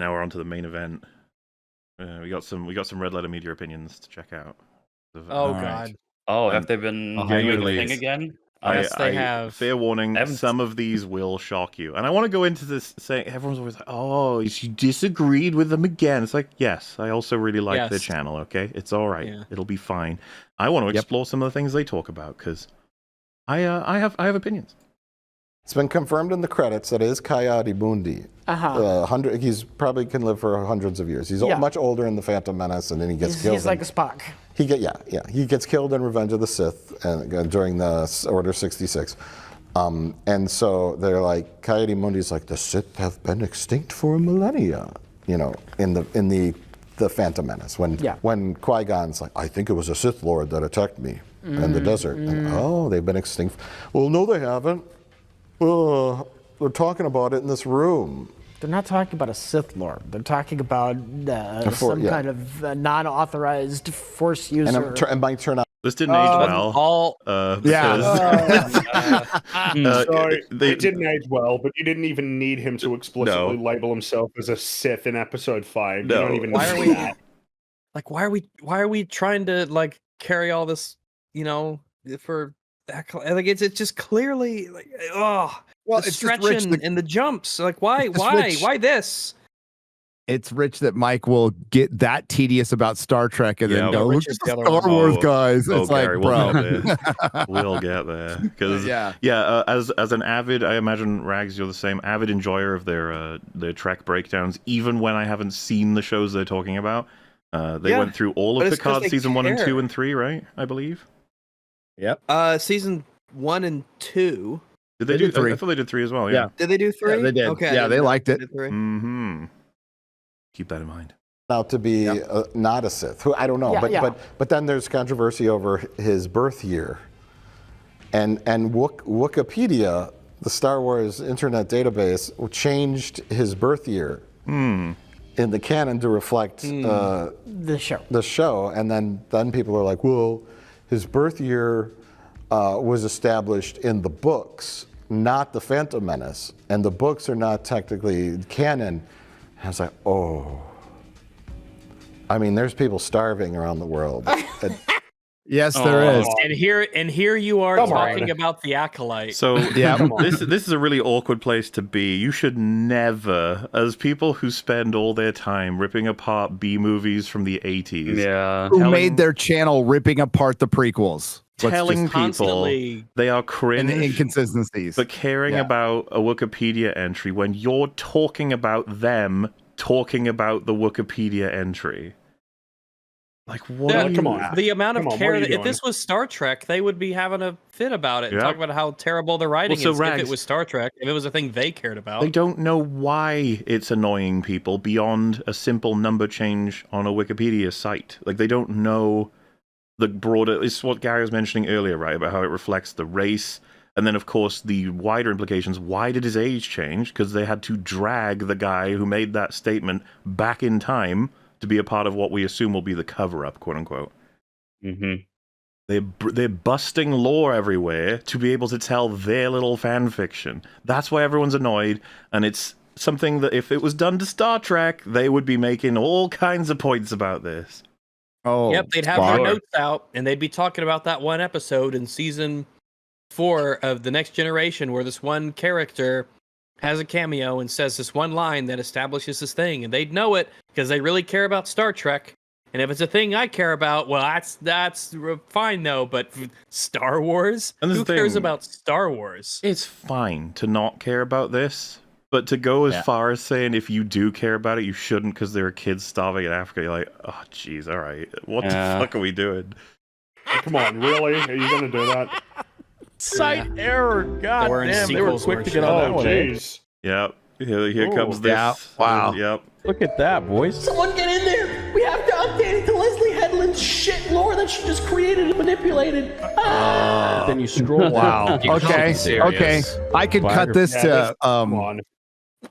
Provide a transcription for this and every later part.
now we're on to the main event. We got some Red Letter Media opinions to check out. Oh God. Oh, have they been doing the thing again? Yes, they have. Fair warning, some of these will shock you. And I want to go into this saying, everyone's always like, oh, you disagreed with them again. It's like, yes, I also really like their channel, okay? It's all right. Yeah. It'll be fine. I want to explore some of the things they talk about, because I have opinions. It's been confirmed in the credits that it is Coyote Mundi. He's probably can live for hundreds of years. He's much older in The Phantom Menace, and then he gets killed. He's like a Spock. He gets killed in Revenge of the Sith during the Order 66. And so they're like, Coyote Mundi's like, the Sith have been extinct for millennia, you know, in the Phantom Menace. When Qui-Gon's like, I think it was a Sith Lord that attacked me in the desert. And, oh, they've been extinct. Well, no, they haven't. They're talking about it in this room. They're not talking about a Sith Lord. They're talking about some kind of non-authorized Force user. And it might turn out. This didn't age well. Sorry, it didn't age well, but you didn't even need him to explicitly label himself as a Sith in Episode 5. No. You don't even need that. Like, why are we trying to like carry all this, you know, for like it's just clearly like well, it's stretching in the jumps. Like why this? It's rich that Mike will get that tedious about Star Trek and then go, look at the Star Wars guys. It's like, Gary, bro. We'll get there. Because as an avid, I imagine Rags, you're the same avid enjoyer of their Trek breakdowns. Even when I haven't seen the shows they're talking about, they went through all of Picard season 1 and 2 and 3, right? I believe. Yep. Season 1 and 2. Did they do 3? I thought they did 3 as well. Yeah. Did they do 3? Yeah, they did. Okay. Yeah, they liked it. Mm-hmm. Keep that in mind. Out to be not a Sith. Who I don't know, but then there's controversy over his birth year, and Wikipedia, the Star Wars Internet database, changed his birth year in the canon to reflect the show, and then people are like, well, his birth year was established in the books, not the Phantom Menace, and the books are not technically canon. I was like, oh. I mean, there's people starving around the world. Yes, there is. And here you are talking about the Acolyte. So this is a really awkward place to be. You should never, as people who spend all their time ripping apart B movies from the 80s, who made their channel ripping apart the prequels. Telling people they are cringe and inconsistencies, but caring about a Wikipedia entry when you're talking about them talking about the Wikipedia entry. Like, what? Come on. The amount of care that if this was Star Trek, they would be having a fit about it and talk about how terrible the writing is. If it was Star Trek, if it was a thing they cared about. They don't know why it's annoying people beyond a simple number change on a Wikipedia site. Like, they don't know the broader, it's what Gary was mentioning earlier, right? About how it reflects the race. And then, of course, the wider implications. Why did his age change? Because they had to drag the guy who made that statement back in time to be a part of what we assume will be the cover-up, quote-unquote. They're busting lore everywhere to be able to tell their little fan fiction. That's why everyone's annoyed. And it's something that if it was done to Star Trek, they would be making all kinds of points about this. Oh, yep, they'd have their notes out, and they'd be talking about that one episode in season 4 of The Next Generation where this one character has a cameo and says this one line that establishes this thing, and they'd know it because they really care about Star Trek. And if it's a thing I care about, well, that's fine though. But Star Wars, who cares about Star Wars? It's fine to not care about this. But to go as far as saying if you do care about it, you shouldn't because there are kids starving in Africa, you're like, oh, jeez, all right. What the fuck are we doing? Come on, really? Are you going to do that? Site error. God damn, they were quick to get on that one. Jeez. Yep. Here comes this. Yeah. Wow. Yep. Look at that, boys. Someone get in there. We have to update it to Leslie Headland's shit lore that she just created and manipulated. Then you scroll. Wow. Okay. I could cut this to. Come on.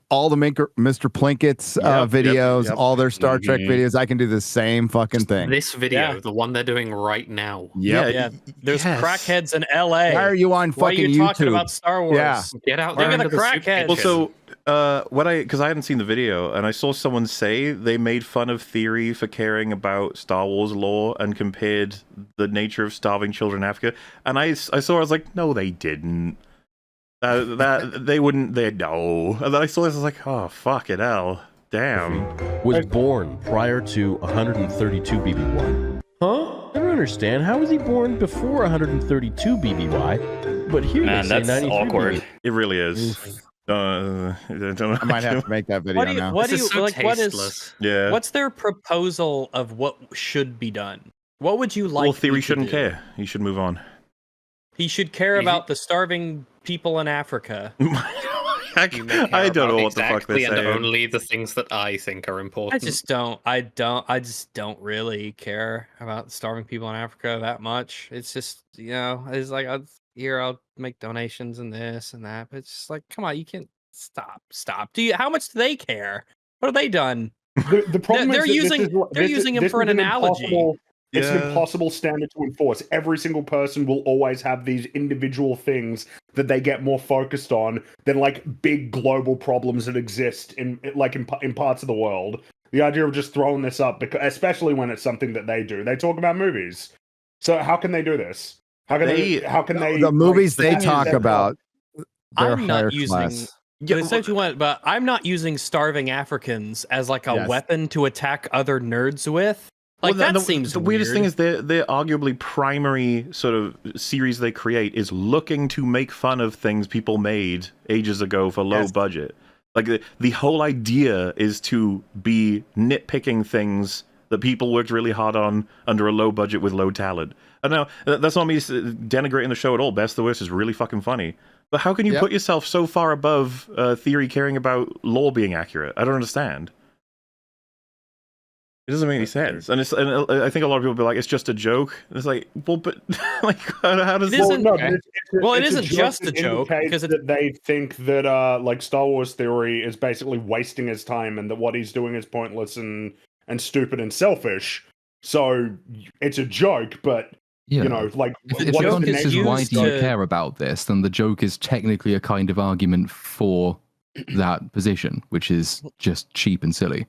all the Mr. Plinkett's videos, all their Star Trek videos. I can do the same fucking thing. This video, the one they're doing right now. Yeah. There's crackheads in LA. Why are you on fucking Why are you YouTube? talking about Star Wars? Yeah. Get out Look there. at the crackheads. Well, so because I hadn't seen the video, and I saw someone say they made fun of Theory for caring about Star Wars lore and compared the nature of starving children in Africa, and I was like, no, they didn't. That they wouldn't. They no. And then I saw this. I was like, oh fuck it, hell, damn. Was born prior to 132 BBY. Huh? I don't understand. How was he born before 132 BBY? But here they say 93 awkward. BBY. It really is. I might have to make that video now. What is tasteless. Yeah. What's their proposal of what should be done? What would you like? Well, Theory to shouldn't do? care. He should move on. He should care about the starving people in Africa. I don't know what the fuck they're saying. And only the things that I think are important. I just don't really care about starving people in Africa that much. It's just, it's like, I'll make donations and this and that. But it's just like, come on, you can't stop. How much do they care? What have they done? The problem they're is they're using him for an analogy. It's an impossible standard to enforce. Every single person will always have these individual things that they get more focused on than like big global problems that exist in parts of the world. The idea of just throwing this up, because especially when it's something that they do, they talk about movies. So how can they do this? How can they? The movies they talk about. I'm not using. Say what you want, but I'm not using starving Africans as like a weapon to attack other nerds with. Like, that seems the weirdest thing is their arguably primary sort of series they create is looking to make fun of things people made ages ago for low budget. Like the whole idea is to be nitpicking things that people worked really hard on under a low budget with low talent. And now that's not me denigrating the show at all. Best of the Worst is really fucking funny. But how can you put yourself so far above Theory caring about lore being accurate? I don't understand. It doesn't make any sense, and I think a lot of people will be like, "It's just a joke." It's like, well, but like, how does it? It isn't just a joke because they think that like Star Wars Theory is basically wasting his time, and that what he's doing is pointless and stupid and selfish. So it's a joke, but like, if the context is why do you care about this, then the joke is technically a kind of argument for that position, which is just cheap and silly.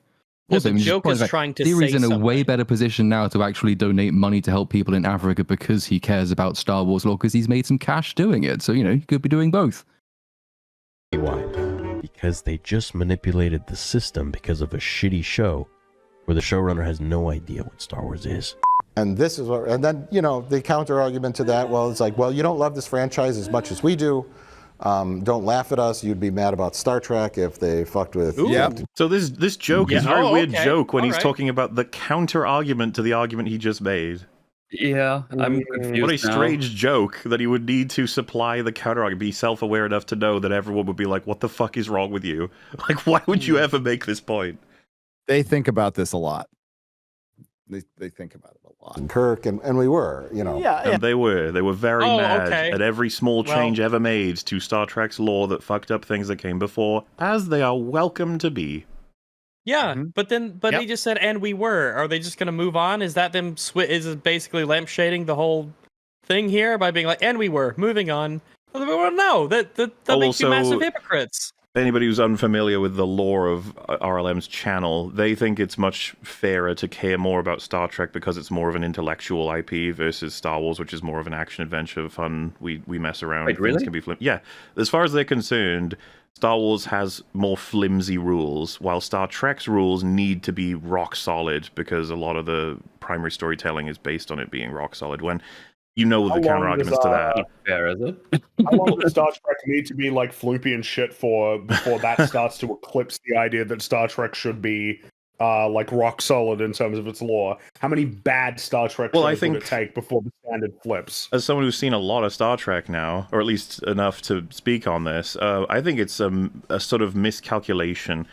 Also, the joke is trying to Theory's say in a something. way better position now to actually donate money to help people in Africa because he cares about Star Wars lore, because he's made some cash doing it. So, he could be doing both. Why? Because they just manipulated the system because of a shitty show where the showrunner has no idea what Star Wars is. And this is what, and then, the counter argument to that, well, it's like, well, you don't love this franchise as much as we do. Don't laugh at us. You'd be mad about Star Trek if they fucked with. So this joke is a very weird joke when he's talking about the counter argument to the argument he just made. Yeah, I'm confused. What a strange joke that he would need to supply the counter argument. Be self-aware enough to know that everyone would be like, "What the fuck is wrong with you? Like, why would you ever make this point?" They think about this a lot. They think about it a lot. And Kirk and we were, And they were very mad at every small change ever made to Star Trek's lore that fucked up things that came before, as they are welcome to be. Yeah, but they just said, and we were. Are they just going to move on? Is that them? Is it basically lampshading the whole thing here by being like, and we were moving on? Well, no, that makes you massive hypocrites. Anybody who's unfamiliar with the lore of RLM's channel, they think it's much fairer to care more about Star Trek because it's more of an intellectual IP versus Star Wars, which is more of an action-adventure fun. We mess around. Wait, really? Can be yeah. As far as they're concerned, Star Wars has more flimsy rules, while Star Trek's rules need to be rock solid because a lot of the primary storytelling is based on it being rock solid. When the counter arguments to that. Fair, is it? How long does Star Trek need to be like floopy and shit before that starts to eclipse the idea that Star Trek should be like rock solid in terms of its lore? How many bad Star Trek shows would it take before the standard flips? As someone who's seen a lot of Star Trek now, or at least enough to speak on this, I think it's a sort of miscalculation.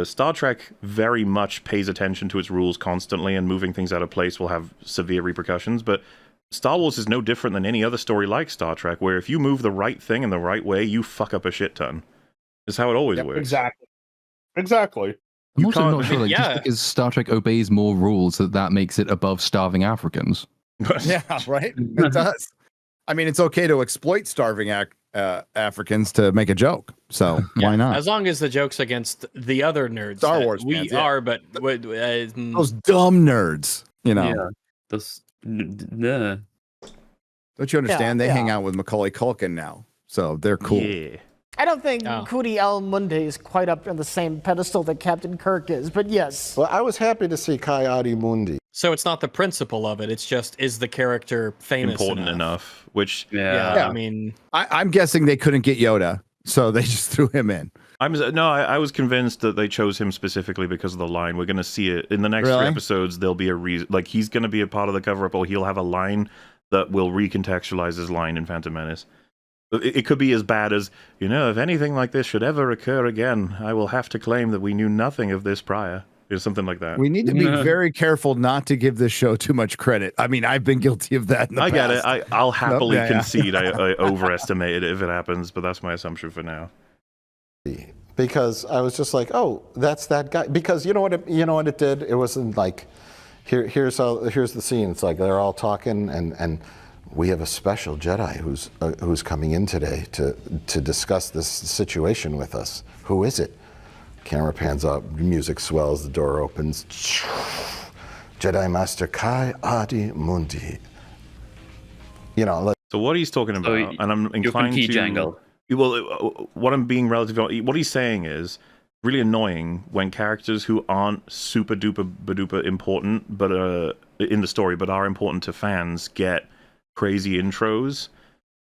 Star Trek very much pays attention to its rules constantly, and moving things out of place will have severe repercussions, but Star Wars is no different than any other story like Star Trek, where if you move the right thing in the right way, you fuck up a shit ton. It's how it always works. Exactly. Exactly. I'm You also can't- not sure, like, Yeah. just because Star Trek obeys more rules, that makes it above starving Africans. Yeah, right. It does. I mean, it's okay to exploit starving Africans to make a joke. So why not? As long as the joke's against the other nerds. Star that Wars we fans, yeah. are, but Those dumb nerds, you know. Yeah. Those. Yeah. Don't you understand? Yeah, They hang yeah. out with Macaulay Culkin now, so they're cool. Yeah. I don't think Oh. Cootie Al Mundi is quite up on the same pedestal that Captain Kirk is, but yes. Well, I was happy to see Coyote Mundi. So it's not the principle of it. It's just, is the character famous Important enough. Which Yeah, I mean, I'm guessing they couldn't get Yoda, so they just threw him in. I was convinced that they chose him specifically because of the line. We're going to see it in the next 3 Really? episodes. There'll be a reason, like he's going to be a part of the cover-up, or he'll have a line that will recontextualize his line in Phantom Menace. It could be as bad as, if anything like this should ever occur again, I will have to claim that we knew nothing of this prior. Or something like that. We need to be very careful not to give this show too much credit. I mean, I've been guilty of that in the I past. get it. I'll happily Yeah. concede I overestimate it if it happens, but that's my assumption for now. Because I was just like, oh, that's that guy. Because you know what it did? It wasn't like, here's the scene. It's like they're all talking, and we have a special Jedi who's coming in today to discuss this situation with us. Who is it? Camera pans up, music swells, the door opens. Jedi Master Coyote Mundi. So what he's talking about, and I'm inclined to... Jangle. Well, what I'm being relative... What he's saying is really annoying when characters who aren't super duper baduper important but in the story, but are important to fans, get crazy intros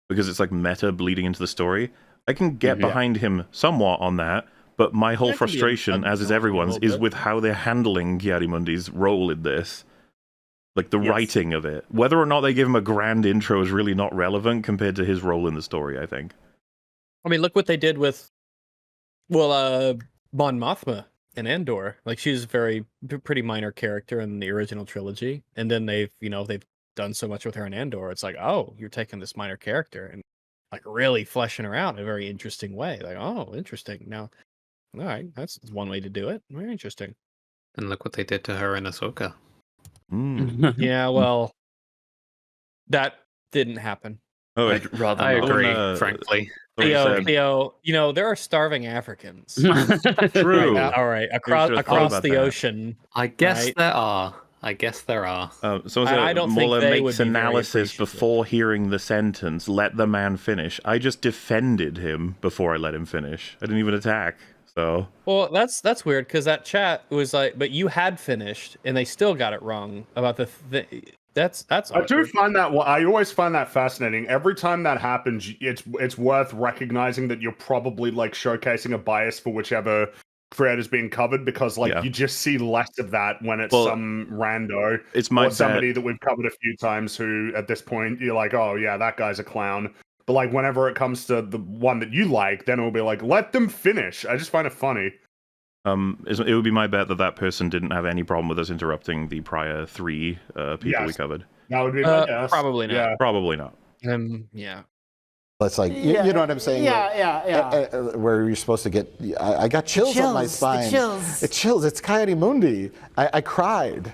because it's like meta bleeding into the story. I can get behind him somewhat on that, but my whole frustration, as is everyone's, is with how they're handling Kiarimundi's role in this. Like, the writing of it. Whether or not they give him a grand intro is really not relevant compared to his role in the story, I think. I mean, look what they did with, Mon Mothma in Andor. Like, she's a pretty minor character in the original trilogy, and then they've done so much with her in Andor. It's like, oh, you're taking this minor character and like really fleshing her out in a very interesting way. Like, oh, interesting. Now, all right, that's one way to do it. Very interesting. And look what they did to her in Ahsoka. Yeah, well, that didn't happen. Oh, I agree, frankly. Theo, there are starving Africans. True. All right, across the ocean. I guess there are. So I don't think Muller they would makes be very analysis appreciative. before hearing the sentence, let the man finish. I just defended him before I let him finish. I didn't even attack. So Well, that's weird because that chat was like, but you had finished and they still got it wrong about the. That's. I do find that. Well, I always find that fascinating. Every time that happens, it's worth recognizing that you're probably like showcasing a bias for whichever creator's being covered, because you just see less of that when it's some rando. It's my somebody that we've covered a few times who, at this point, you're like, oh yeah, that guy's a clown. But like whenever it comes to the one that you like, then it will be like, let them finish. I just find it funny. It would be my bet that person didn't have any problem with us interrupting the prior 3 people we covered. That would be my guess. Probably not. Yeah. Probably not. Yeah. It's like, you know what I'm saying? Yeah. Where you're supposed to get, I got chills on my spine. The chills. It's Coyote Mundi. I cried.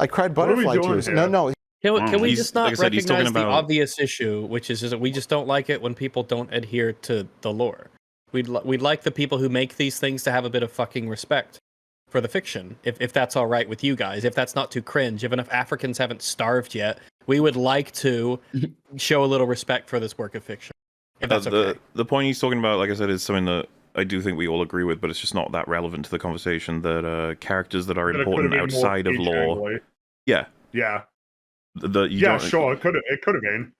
I cried butterfly tears. No. Can we just not like I said, he's talking recognize the about- obvious issue, which is that we just don't like it when people don't adhere to the lore. We'd like the people who make these things to have a bit of fucking respect for the fiction, if that's all right with you guys, if that's not too cringe, if enough Africans haven't starved yet, we would like to show a little respect for this work of fiction. If that's okay. The point he's talking about, like I said, is something that I do think we all agree with, but it's just not that relevant to the conversation, that characters that are important outside of lore. Yeah. Yeah. Sure, it could have been.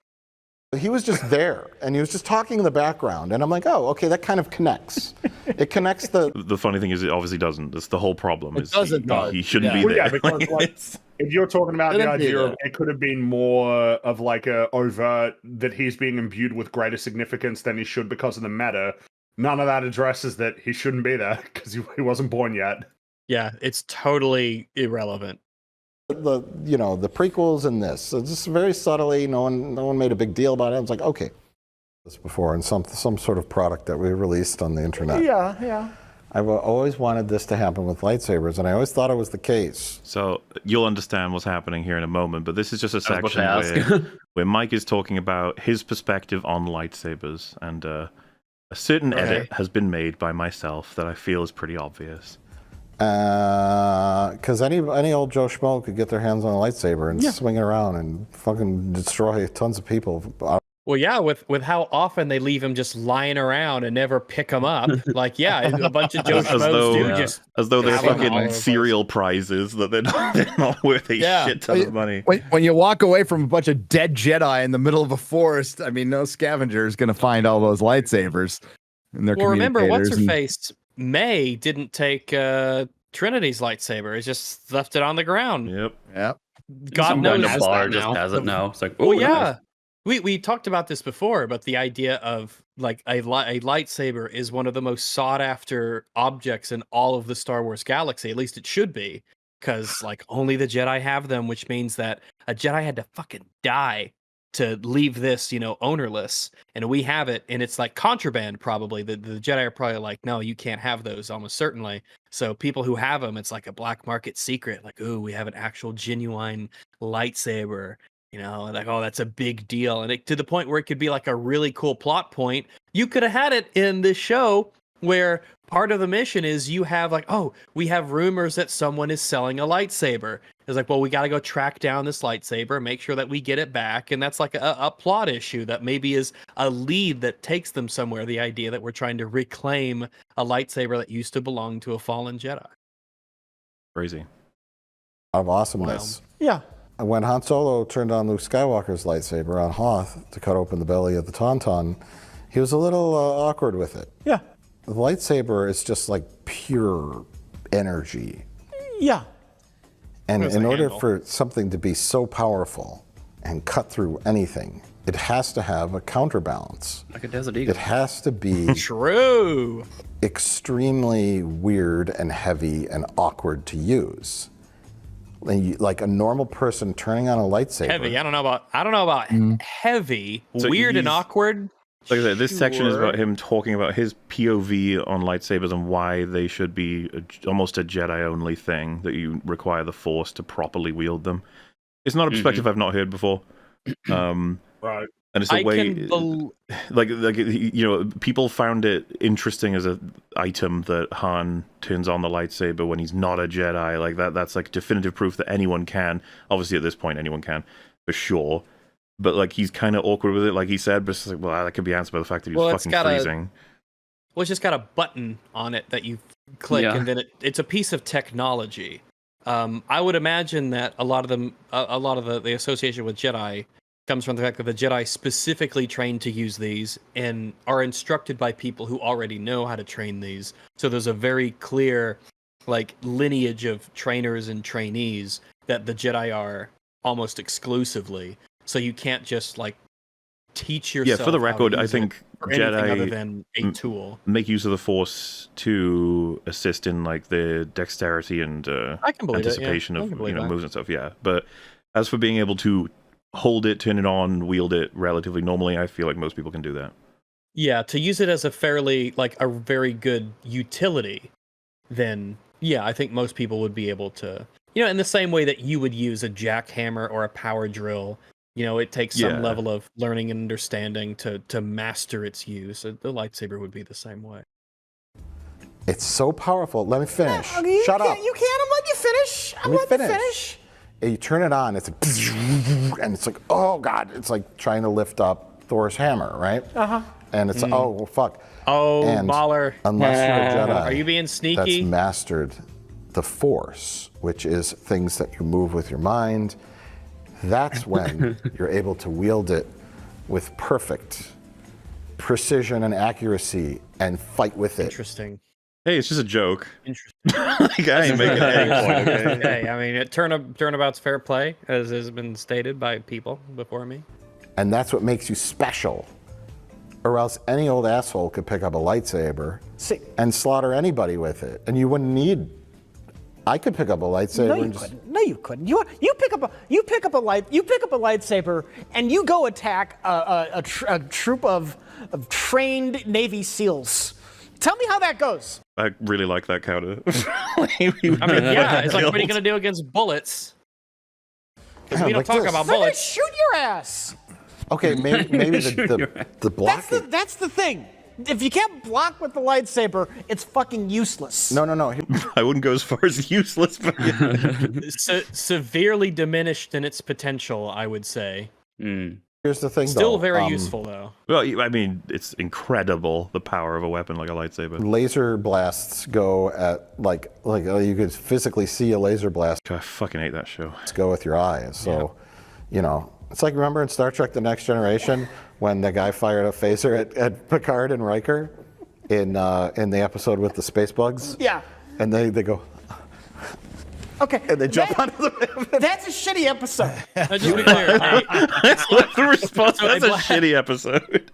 He was just there, and he was just talking in the background, and I'm like, oh, okay, that kind of connects. It connects the... The funny thing is, it obviously doesn't. That's the whole problem. It doesn't, though. He shouldn't be Well, there. yeah, because like, if you're talking about the idea of it could have been more of like a overt that he's being imbued with greater significance than he should because of the meta, none of that addresses that he shouldn't be there because he wasn't born yet. Yeah, it's totally irrelevant. The prequels and this, so just very subtly, no one made a big deal about it. I was like, okay, this before in some sort of product that we released on the internet. Yeah. I've always wanted this to happen with lightsabers, and I always thought it was the case. So you'll understand what's happening here in a moment, but this is just a section where Mike is talking about his perspective on lightsabers, and a certain edit has been made by myself that I feel is pretty obvious. Because any old Joe Schmo could get their hands on a lightsaber and swing it around and fucking destroy tons of people. Well, yeah, with how often they leave him just lying around and never pick him up. Like, yeah, a bunch of Joe Schmoes do just... As though they're fucking cereal prizes, that they're not worth a shit ton of money. When you walk away from a bunch of dead Jedi in the middle of a forest, I mean, no scavenger is going to find all those lightsabers. And well, remember, what's-her-face? May didn't take Trinity's lightsaber. He just left it on the ground. Yep. God knows the bar just has it now. It's like, oh, yeah. Nice. We talked about this before, but the idea of like a lightsaber is one of the most sought after objects in all of the Star Wars galaxy. At least it should be, because like only the Jedi have them, which means that a Jedi had to fucking die to leave this, ownerless. And we have it, and it's like contraband probably. The Jedi are probably like, no, you can't have those, almost certainly. So people who have them, it's like a black market secret. Like, ooh, we have an actual genuine lightsaber. Like, oh, that's a big deal. And to the point where it could be like a really cool plot point. You could have had it in this show where part of the mission is you have like, oh, we have rumors that someone is selling a lightsaber. It's like, well, we got to go track down this lightsaber, make sure that we get it back. And that's like a plot issue that maybe is a lead that takes them somewhere. The idea that we're trying to reclaim a lightsaber that used to belong to a fallen Jedi. Crazy. Of awesomeness. Yeah. When Han Solo turned on Luke Skywalker's lightsaber on Hoth to cut open the belly of the Tauntaun, he was a little awkward with it. Yeah. The lightsaber is just like pure energy. Yeah. And in order for something to be so powerful and cut through anything, it has to have a counterbalance. Like a Desert Eagle. It has to be true, extremely weird and heavy and awkward to use. Like a normal person turning on a lightsaber. Heavy. I don't know about heavy. So weird and awkward. Like I said, this section is about him talking about his POV on lightsabers and why they should be almost a Jedi-only thing, that you require the Force to properly wield them. It's not a perspective I've not heard before. Right. And it's a way, people found it interesting as an item that Han turns on the lightsaber when he's not a Jedi. Like that's like definitive proof that anyone can. Obviously, at this point, anyone can, for sure. But like he's kind of awkward with it, like he said. But it's like, well, that could be answered by the fact that he was fucking freezing. It's just got a button on it that you click, and then it's a piece of technology. I would imagine that a lot of the association with Jedi comes from the fact that the Jedi specifically trained to use these and are instructed by people who already know how to train these. So there's a very clear like lineage of trainers and trainees that the Jedi are almost exclusively. So you can't just like teach yourself. Yeah, for the record, I think Jedi other than a tool make use of the Force to assist in like the dexterity and anticipation of moves and stuff. Yeah, but as for being able to hold it, turn it on, wield it relatively normally, I feel like most people can do that. Yeah, to use it as a very good utility, then yeah, I think most people would be able to, in the same way that you would use a jackhammer or a power drill. It takes some level of learning and understanding to master its use. The lightsaber would be the same way. It's so powerful. Let me finish. Okay, Shut up. You can't. I'm letting you finish. I'm letting you finish. You turn it on, it's like, and it's like, oh God, it's like trying to lift up Thor's hammer, right? And it's oh well, fuck. Oh, and baller. Unless you're a Jedi, are you being sneaky? That's mastered the Force, which is things that you move with your mind. That's when you're able to wield it with perfect precision and accuracy and fight with it. Interesting. Hey, it's just a joke. Interesting. Like, I ain't making any point, okay? Hey, I mean, turnabout's fair play, as has been stated by people before me. And that's what makes you special. Or else any old asshole could pick up a lightsaber and slaughter anybody with it. And you wouldn't need... I could pick up a lightsaber. No, you couldn't. You pick up a lightsaber and you go attack a troop of trained Navy SEALs. Tell me how that goes. I really like that counter. Yeah, it's like, what are you going to do against bullets? Because we don't talk about They're gonna bullets. shoot your ass. Okay, maybe the block. That's the thing. If you can't block with the lightsaber, it's fucking useless. No. I wouldn't go as far as useless, but Severely diminished in its potential, I would say. Here's the thing, Still though. very useful, though. well, I mean, it's incredible the power of a weapon like a lightsaber. Laser blasts go at like you could physically see a laser blast. I fucking hate that show. Go with your eyes. So, it's like, remember in Star Trek: The Next Generation when the guy fired a phaser at Picard and Riker in the episode with the space bugs? Yeah. And they go. Okay. And they jump onto the. That's a shitty episode. Just be clear. That's the response. That's a shitty episode.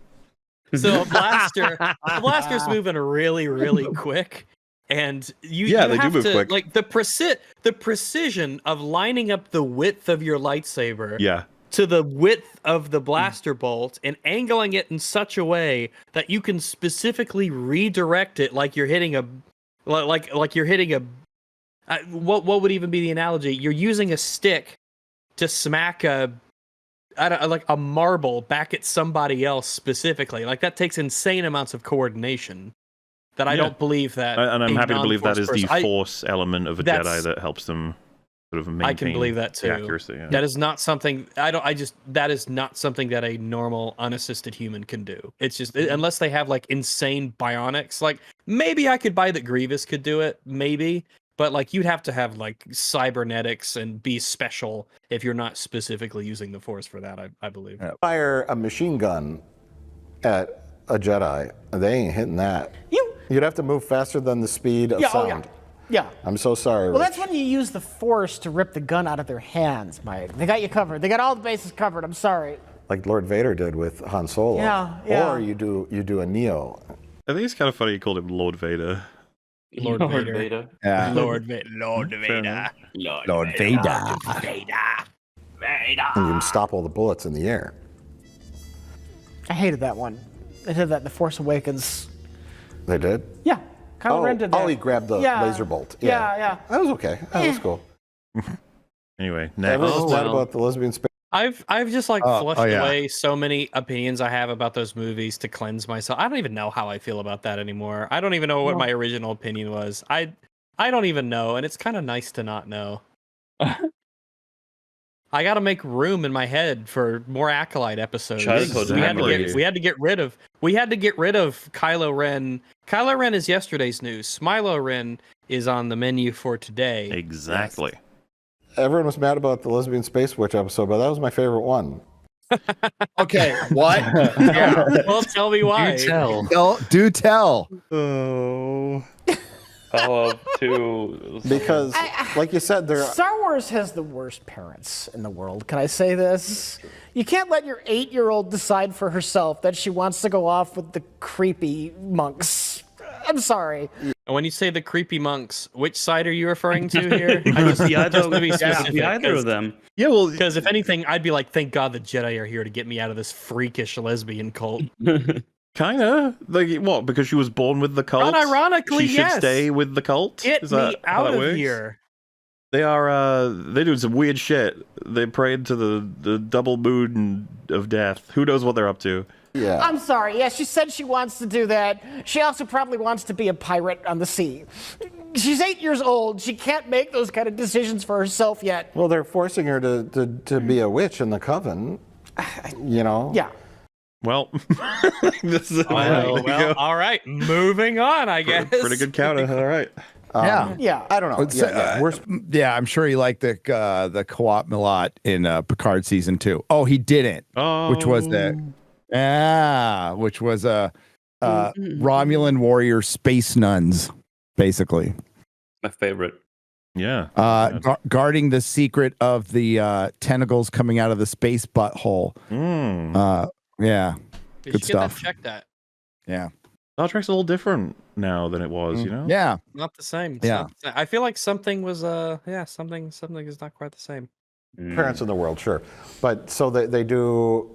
So a blaster's moving really, really quick, and they you do have move to, quick. like the precision of lining up the width of your lightsaber Yeah. to the width of the blaster bolt and angling it in such a way that you can specifically redirect it like you're hitting a what would even be the analogy? You're using a stick to smack a marble back at somebody else specifically. Like that takes insane amounts of coordination that I don't believe that. And I'm happy to believe that is the person- force element of a Jedi that helps them sort of maintain I can believe that too. the accuracy. Yeah. That is not something that is not something that a normal unassisted human can do. It's just unless they have like insane bionics. Like maybe I could buy that Grievous could do it, maybe. But like you'd have to have like cybernetics and be special if you're not specifically using the Force for that, I believe. Fire a machine gun at a Jedi. They ain't hitting that. You'd have to move faster than the speed of sound. Yeah. I'm so sorry. Well, that's when you use the Force to rip the gun out of their hands, Mike. They got you covered. They got all the bases covered. I'm sorry. Like Lord Vader did with Han Solo. Yeah. Or you do a Neo. I think it's kind of funny you called him Lord Vader. Lord Vader. Yeah. Lord Vader. Lord Vader. And you can stop all the bullets in the air. I hated that one. They did that in The Force Awakens. They did? Yeah. Kylo Ren did that. Oh, he grabbed the laser bolt. Yeah. That was okay. That was cool. Anyway, next. Everyone's mad about the lesbian space. I've just like flushed away so many opinions I have about those movies to cleanse myself. I don't even know how I feel about that anymore. I don't even know what my original opinion was. I don't even know, and it's kind of nice to not know. I got to make room in my head for more Acolyte episodes. We had to get rid of Kylo Ren. Kylo Ren is yesterday's news. Smilo Ren is on the menu for today. Exactly. Yes. Everyone was mad about the lesbian space witch episode, but that was my favorite one. Okay, what? Yeah. Well, tell me why. Do tell. Oh, because, like you said, Star Wars has the worst parents in the world. Can I say this? You can't let your 8-year-old decide for herself that she wants to go off with the creepy monks. I'm sorry. And when you say the creepy monks, which side are you referring to here? Just to be specific, either of them. Yeah, well, because if anything, I'd be like, thank God the Jedi are here to get me out of this freakish lesbian cult. Kinda. Like, what? Because she was born with the cult? Unironically, she should stay with the cult? Get me out of here. They are, they do some weird shit. They prayed to the double moon of death. Who knows what they're up to? Yeah. I'm sorry. Yeah, she said she wants to do that. She also probably wants to be a pirate on the sea. She's 8 years old. She can't make those kind of decisions for herself yet. Well, they're forcing her to be a witch in the coven. You know? Yeah. Well, this is all right. Moving on, I guess. Pretty good counter. All right. Yeah. I don't know. Yeah, I'm sure he liked the co-op a lot in Picard season 2. Oh, he didn't. Which was Romulan warrior space nuns, basically. My favorite. Yeah. Guarding the secret of the tentacles coming out of the space butthole. Yeah. Did Good you stuff. Check that. Yeah. Star Trek's a little different now than it was, you know? Yeah. Not the same. Yeah. Not the same. I feel like something was something is not quite the same. Parents in the world, sure. But so they do,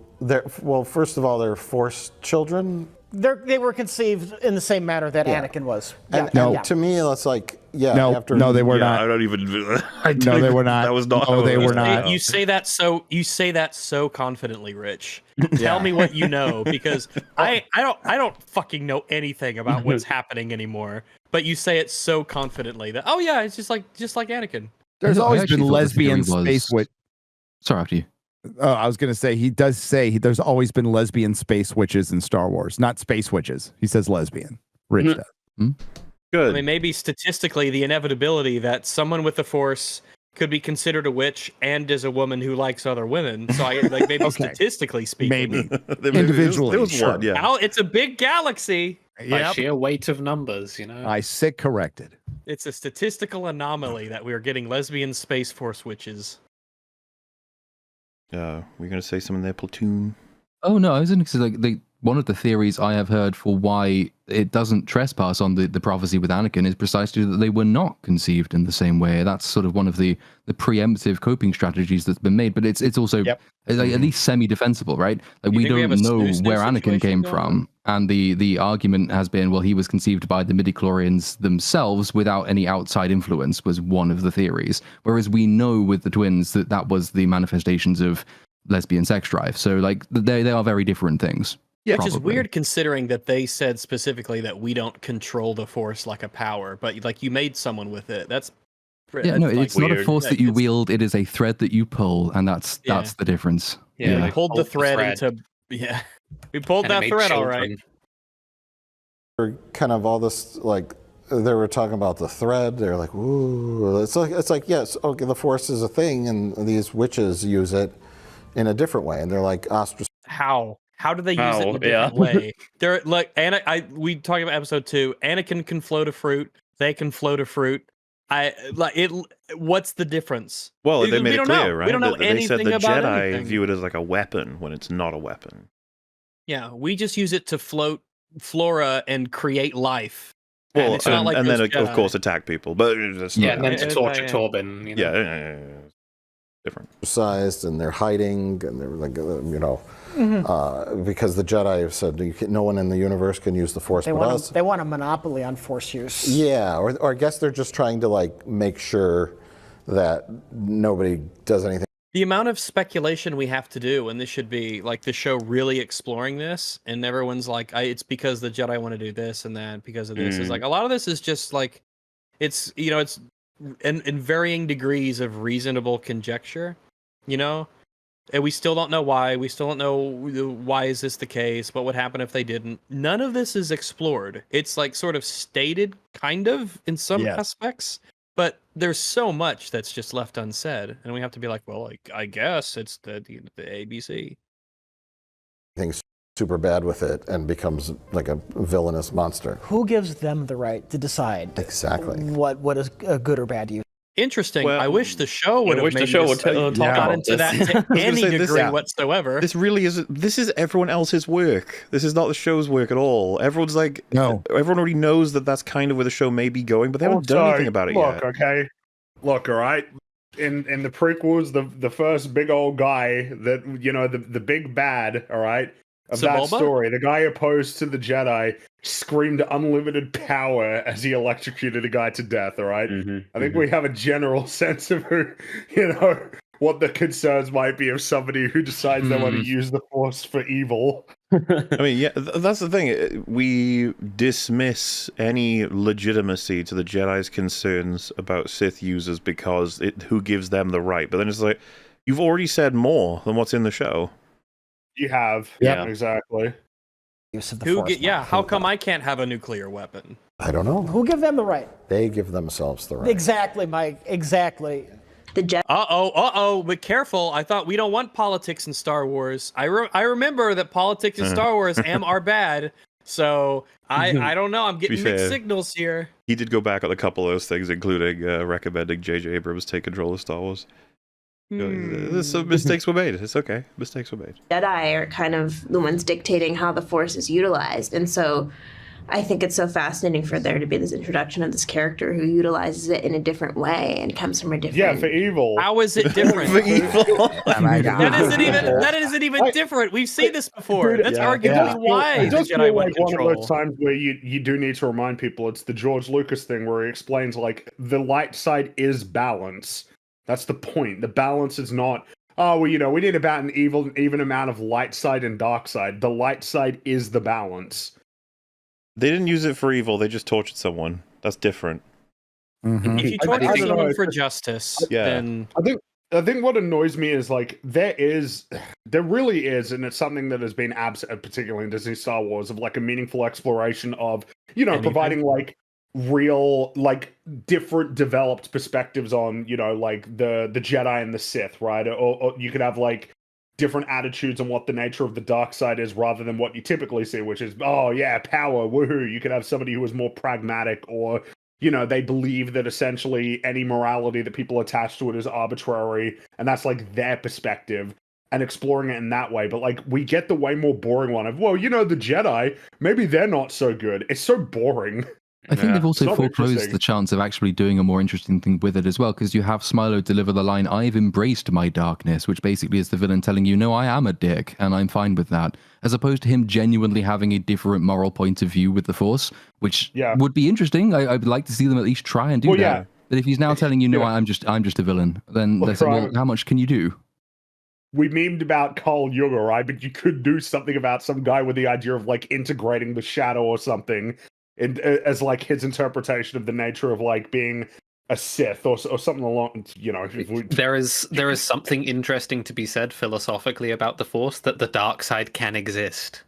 well, first of all, they're forced children. They were conceived in the same manner that Anakin was. And to me, it's like, no, they were not. I don't even. No, they were not. That was not. No, they were not. You say that so confidently, Rich. Tell me what you know, because I don't fucking know anything about what's happening anymore. But you say it so confidently that it's just like Anakin. There's always been lesbian space witch. Sorry, after you. Oh, I was going to say, he does say there's always been lesbian space witches in Star Wars, not space witches. He says lesbian. Rich does. Good. I mean, maybe statistically, the inevitability that someone with the Force could be considered a witch and is a woman who likes other women. So, maybe statistically speaking, maybe individually, there was one. Yeah, now it's a big galaxy. By sheer weight of numbers, I sit corrected. It's a statistical anomaly that we are getting lesbian space force witches. We're going to say something there, platoon. Oh no, I was going to say one of the theories I have heard for why it doesn't trespass on the prophecy with Anakin is precisely that they were not conceived in the same way. That's sort of one of the preemptive coping strategies that's been made, but it's also at least semi-defensible, right? Like we don't know where Anakin came from, and the argument has been, well, he was conceived by the midichlorians themselves without any outside influence, was one of the theories. Whereas we know with the twins that was the manifestations of lesbian sex drive. So they are very different things. Yeah, which is weird considering that they said specifically that we don't control the Force like a power, but you made someone with it. That's it's not a force that you wield. It is a thread that you pull, and that's the difference. Yeah, we pulled the thread into we pulled that thread all right. Kind of all this they were talking about the thread. They're like, ooh, it's like yes, okay, the Force is a thing, and these witches use it in a different way, and they're like ostracized. How do they use it in a different way? They're we talked about episode 2. Anakin can float a fruit. They can float a fruit. What's the difference? Well, they made it clear, right? We don't know they said anything the about Jedi anything. view it as like a weapon when it's not a weapon. Yeah, we just use it to float flora and create life. Well, it's not like and then those of Jedi. course attack people, but it's and then to torture Torben. You know? Yeah. Different. Sized, and they're hiding, and they're because the Jedi have said no one in the universe can use the Force but us. They want a monopoly on Force use. Yeah, or I guess they're just trying to make sure that nobody does anything. The amount of speculation we have to do, and this should be the show really exploring this, and everyone's it's because the Jedi want to do this and that because of this. Is a lot of this is just it's it's in varying degrees of reasonable conjecture, and we still don't know why. We still don't know why is this the case. What would happen if they didn't? None of this is explored. It's sort of stated, kind of in some aspects. But there's so much that's just left unsaid, and we have to be I guess it's the ABC. Things super bad with it and becomes like a villainous monster. Who gives them the right to decide exactly what is a good or bad use? Interesting. I wish the show would have made got into that to any degree whatsoever. This really is. This is everyone else's work. This is not the show's work at all. Everyone's no. Everyone already knows that that's kind of where the show may be going, but they haven't done anything about it yet. Look, all right. In the prequels, the first big old guy that the big bad, all right, of that story, the guy opposed to the Jedi screamed unlimited power as he electrocuted a guy to death, all right? I think we have a general sense of what the concerns might be of somebody who decides they want to use the Force for evil. I mean, that's the thing. We dismiss any legitimacy to the Jedi's concerns about Sith users because who gives them the right? But then it's you've already said more than what's in the show. You have. Yeah, exactly. How come I can't have a nuclear weapon? I don't know. Who give them the right? They give themselves the right. Exactly, Mike. Exactly. But careful. I thought we don't want politics in Star Wars. I remember that politics in Star Wars are bad. So I don't know. I'm getting mixed signals here. He did go back on a couple of those things, including recommending J.J. Abrams take control of Star Wars. Some mistakes were made. It's okay. Mistakes were made. Jedi are kind of the ones dictating how the Force is utilized, and so I think it's so fascinating for there to be this introduction of this character who utilizes it in a different way and comes from a different. Yeah, for evil. How is it different? For evil. Oh my God. That isn't even different. We've seen this before. That's arguably why It the does Jedi feel want like one of control. those times where you do need to remind people it's the George Lucas thing where he explains like the light side is balance. That's the point. The balance is not, oh, well, we need about an even amount of light side and dark side. The light side is the balance. They didn't use it for evil. They just tortured someone. That's different. Mhm. If you I torture don't someone know. for justice, Yeah. then I think what annoys me is like there really is, and it's something that has been absent, particularly in Disney Star Wars, of like a meaningful exploration of providing like real like different developed perspectives on like the Jedi and the Sith, right? Or you could have like different attitudes on what the nature of the dark side is rather than what you typically see, which is oh yeah, power, woohoo. You could have somebody who is more pragmatic, or they believe that essentially any morality that people attach to it is arbitrary, and that's like their perspective, and exploring it in that way. But like we get the way more boring one of, well, the Jedi, maybe they're not so good. It's so boring. I think they've also It's not foreclosed interesting. the chance of actually doing a more interesting thing with it as well, because you have Smilo deliver the line, "I've embraced my darkness," which basically is the villain telling you, no, I am a dick, and I'm fine with that, as opposed to him genuinely having a different moral point of view with the Force, which would be interesting. I would like to see them at least try and do that. But if he's now telling you, no, I'm just a villain, then they say, well, how much can you do? We memed about Carl Jung, right? But you could do something about some guy with the idea of like integrating the shadow or something as like his interpretation of the nature of like being a Sith or something along. There is something interesting to be said philosophically about the Force, that the dark side can exist,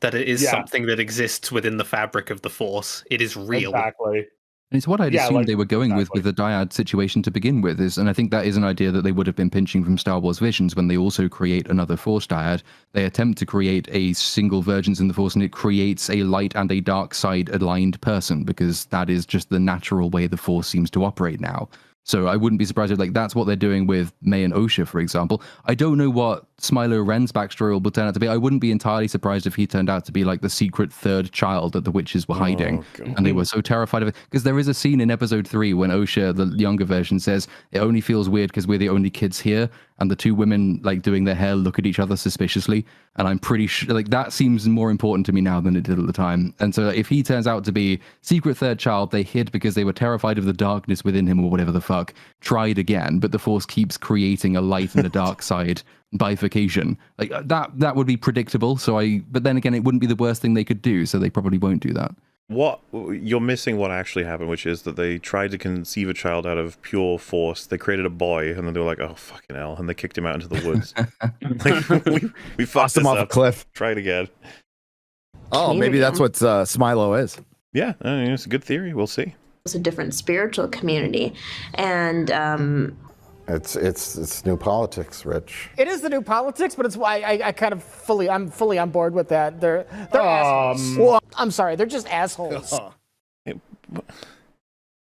that it is something that exists within the fabric of the Force. It is real. Exactly. And it's what I'd assumed they were going with the dyad situation to begin with, and I think that is an idea that they would have been pinching from Star Wars Visions when they also create another Force dyad. They attempt to create a single Virgins in the Force, and it creates a light and a dark side aligned person, because that is just the natural way the Force seems to operate now. So I wouldn't be surprised if that's what they're doing with May and Osha, for example. I don't know what Smilo Ren's backstory will turn out to be. I wouldn't be entirely surprised if he turned out to be like the secret third child that the witches were hiding. And they were so terrified of it. Because there is a scene in episode 3 when Osha, the younger version, says, it only feels weird because we're the only kids here. And the two women like doing their hair look at each other suspiciously. And I'm pretty sure like that seems more important to me now than it did at the time. And so if he turns out to be secret third child, they hid because they were terrified of the darkness within him or whatever the fuck, tried again, but the Force keeps creating a light and a dark side bifurcation. Like that would be predictable. But then again, it wouldn't be the worst thing they could do, so they probably won't do that. What you're missing what actually happened, which is that they tried to conceive a child out of pure Force. They created a boy, and then they were like, "Oh fucking hell!" and they kicked him out into the woods. we fucked him off a cliff. Try it again. Oh, maybe that's what Smilo is. Yeah, I mean, it's a good theory. We'll see. It's a different spiritual community, and it's new politics, Rich. It is the new politics, but it's why I'm fully on board with that. They're assholes. Well, I'm sorry, they're just assholes.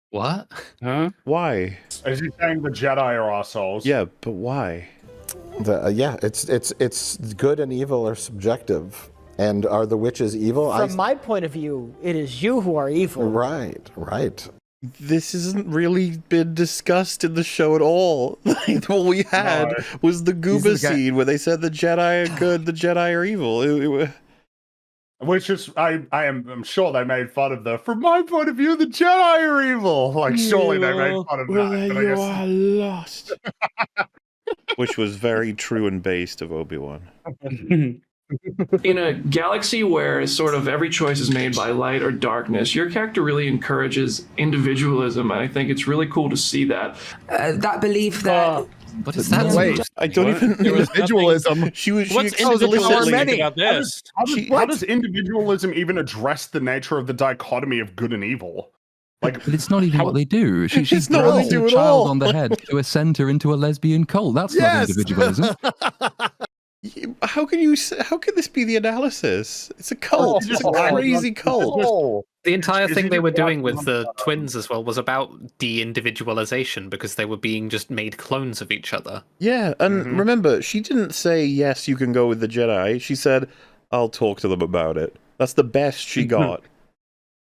What? Huh? Why? Is he saying the Jedi are assholes? Yeah, but why? It's good and evil are subjective. And are the witches evil? From my point of view, it is you who are evil. Right. This hasn't really been discussed in the show at all. All we had was the Gooba scene where they said the Jedi are good, the Jedi are evil. Which is, I'm sure they made fun of from my point of view, the Jedi are evil. Like, surely they made fun of that. But I guess... are lost. Which was very true and based of Obi-Wan. In a galaxy where sort of every choice is made by light or darkness, your character really encourages individualism, and I think it's really cool to see that. That belief that... What is that? Wait, I don't even know. Individualism. She was What's individualism about How this? does individualism even address the nature of the dichotomy of good and evil? But it's not even what they do. She It's not what they throws do a at child all. on the head to ascend her into a lesbian cult. That's not individualism. How can this be the analysis? It's a cult. It's a crazy cult. The entire thing they were doing with the twins as well was about de-individualization, because they were being just made clones of each other. Yeah, and remember, she didn't say, yes, you can go with the Jedi. She said, I'll talk to them about it. That's the best she got.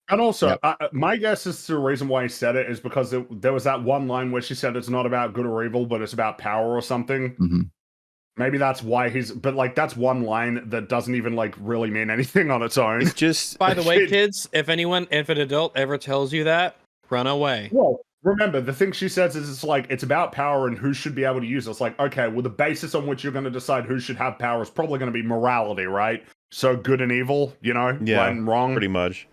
And also, my guess is the reason why he said it is because there was that one line where she said it's not about good or evil, but it's about power or something. Mm-hmm. Maybe that's why but like that's one line that doesn't even like really mean anything on its own. It's just. By the way, kids, if an adult ever tells you that, run away. Well, remember, the thing she says is it's like, it's about power and who should be able to use it. It's like, okay, well, the basis on which you're going to decide who should have power is probably going to be morality, right? So good and evil, right and wrong. Pretty much.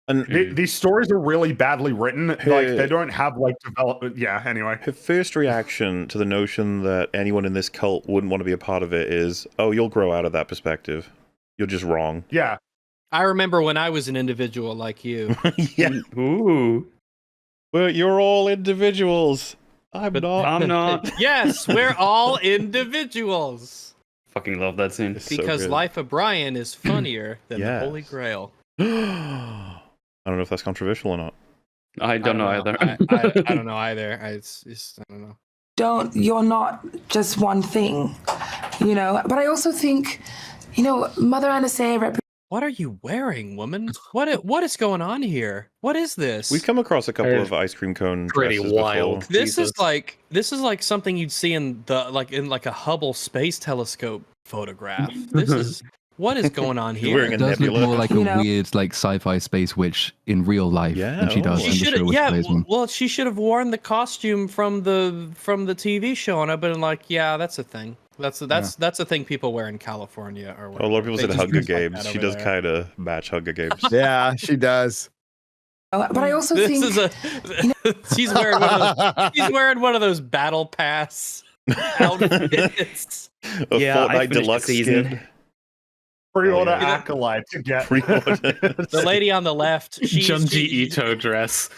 And these stories are really badly written. Like, they don't have, like, development. Yeah, anyway. Her first reaction to the notion that anyone in this cult wouldn't want to be a part of it is, oh, you'll grow out of that perspective. You're just wrong. Yeah. I remember when I was an individual like you. Yeah. Ooh. Well, you're all individuals. I'm not. Yes, we're all individuals. Fucking love that scene. Because Life of Brian is funnier than the Holy Grail. I don't know if that's controversial or not. I don't know either. I don't know either. I don't know. You're not just one thing, But I also think, Mother Anastasia What are you wearing, woman? What is going on here? What is this? We've come across a couple of ice cream cone pretty dresses wild. before. This is like something you'd see in a Hubble Space Telescope photograph. What is going on here? It does look more like a weird, like sci-fi space witch in real life than she does in the show with Blazeman. Well, she should have worn the costume from the TV show, and I've been like, yeah, that's a thing. That's a thing people wear in California or whatever. A lot of people said Hunger Games. She does kind of match Hunger Games. Yeah, she does. But I also think she's wearing one of those battle pass outfits. Fortnite Deluxe skin. Pre-order Acolyte to get. The lady on the left, Junji Ito dress.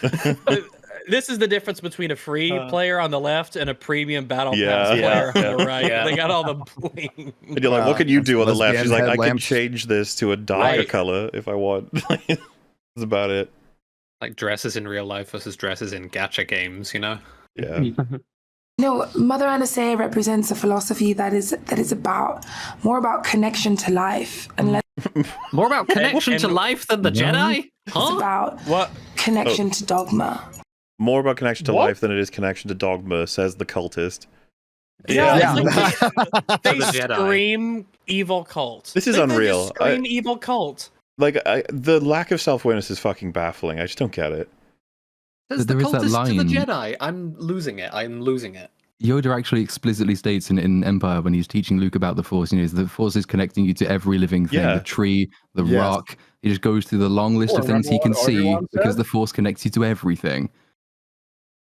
This is the difference between a free player on the left and a premium battle pass player on the right. They got all the bling. And you're like, what can you do on the left? She's like, I can change this to a darker color if I want. That's about it. Like dresses in real life versus dresses in gacha games, Yeah. Mother Anastasia represents a philosophy that is more about connection to life and more about connection to life than the Jedi. It's about connection to dogma. More about connection to life than it is connection to dogma, says the cultist. Yeah. They scream evil cult. This is unreal. They scream evil cult. Like, the lack of self-awareness is fucking baffling. I just don't get it. Says the cultist to the Jedi. I'm losing it. Yoda actually explicitly states in Empire when he's teaching Luke about the Force, the Force is connecting you to every living thing, the tree, the rock. He just goes through the long list of things he can see because the Force connects you to everything.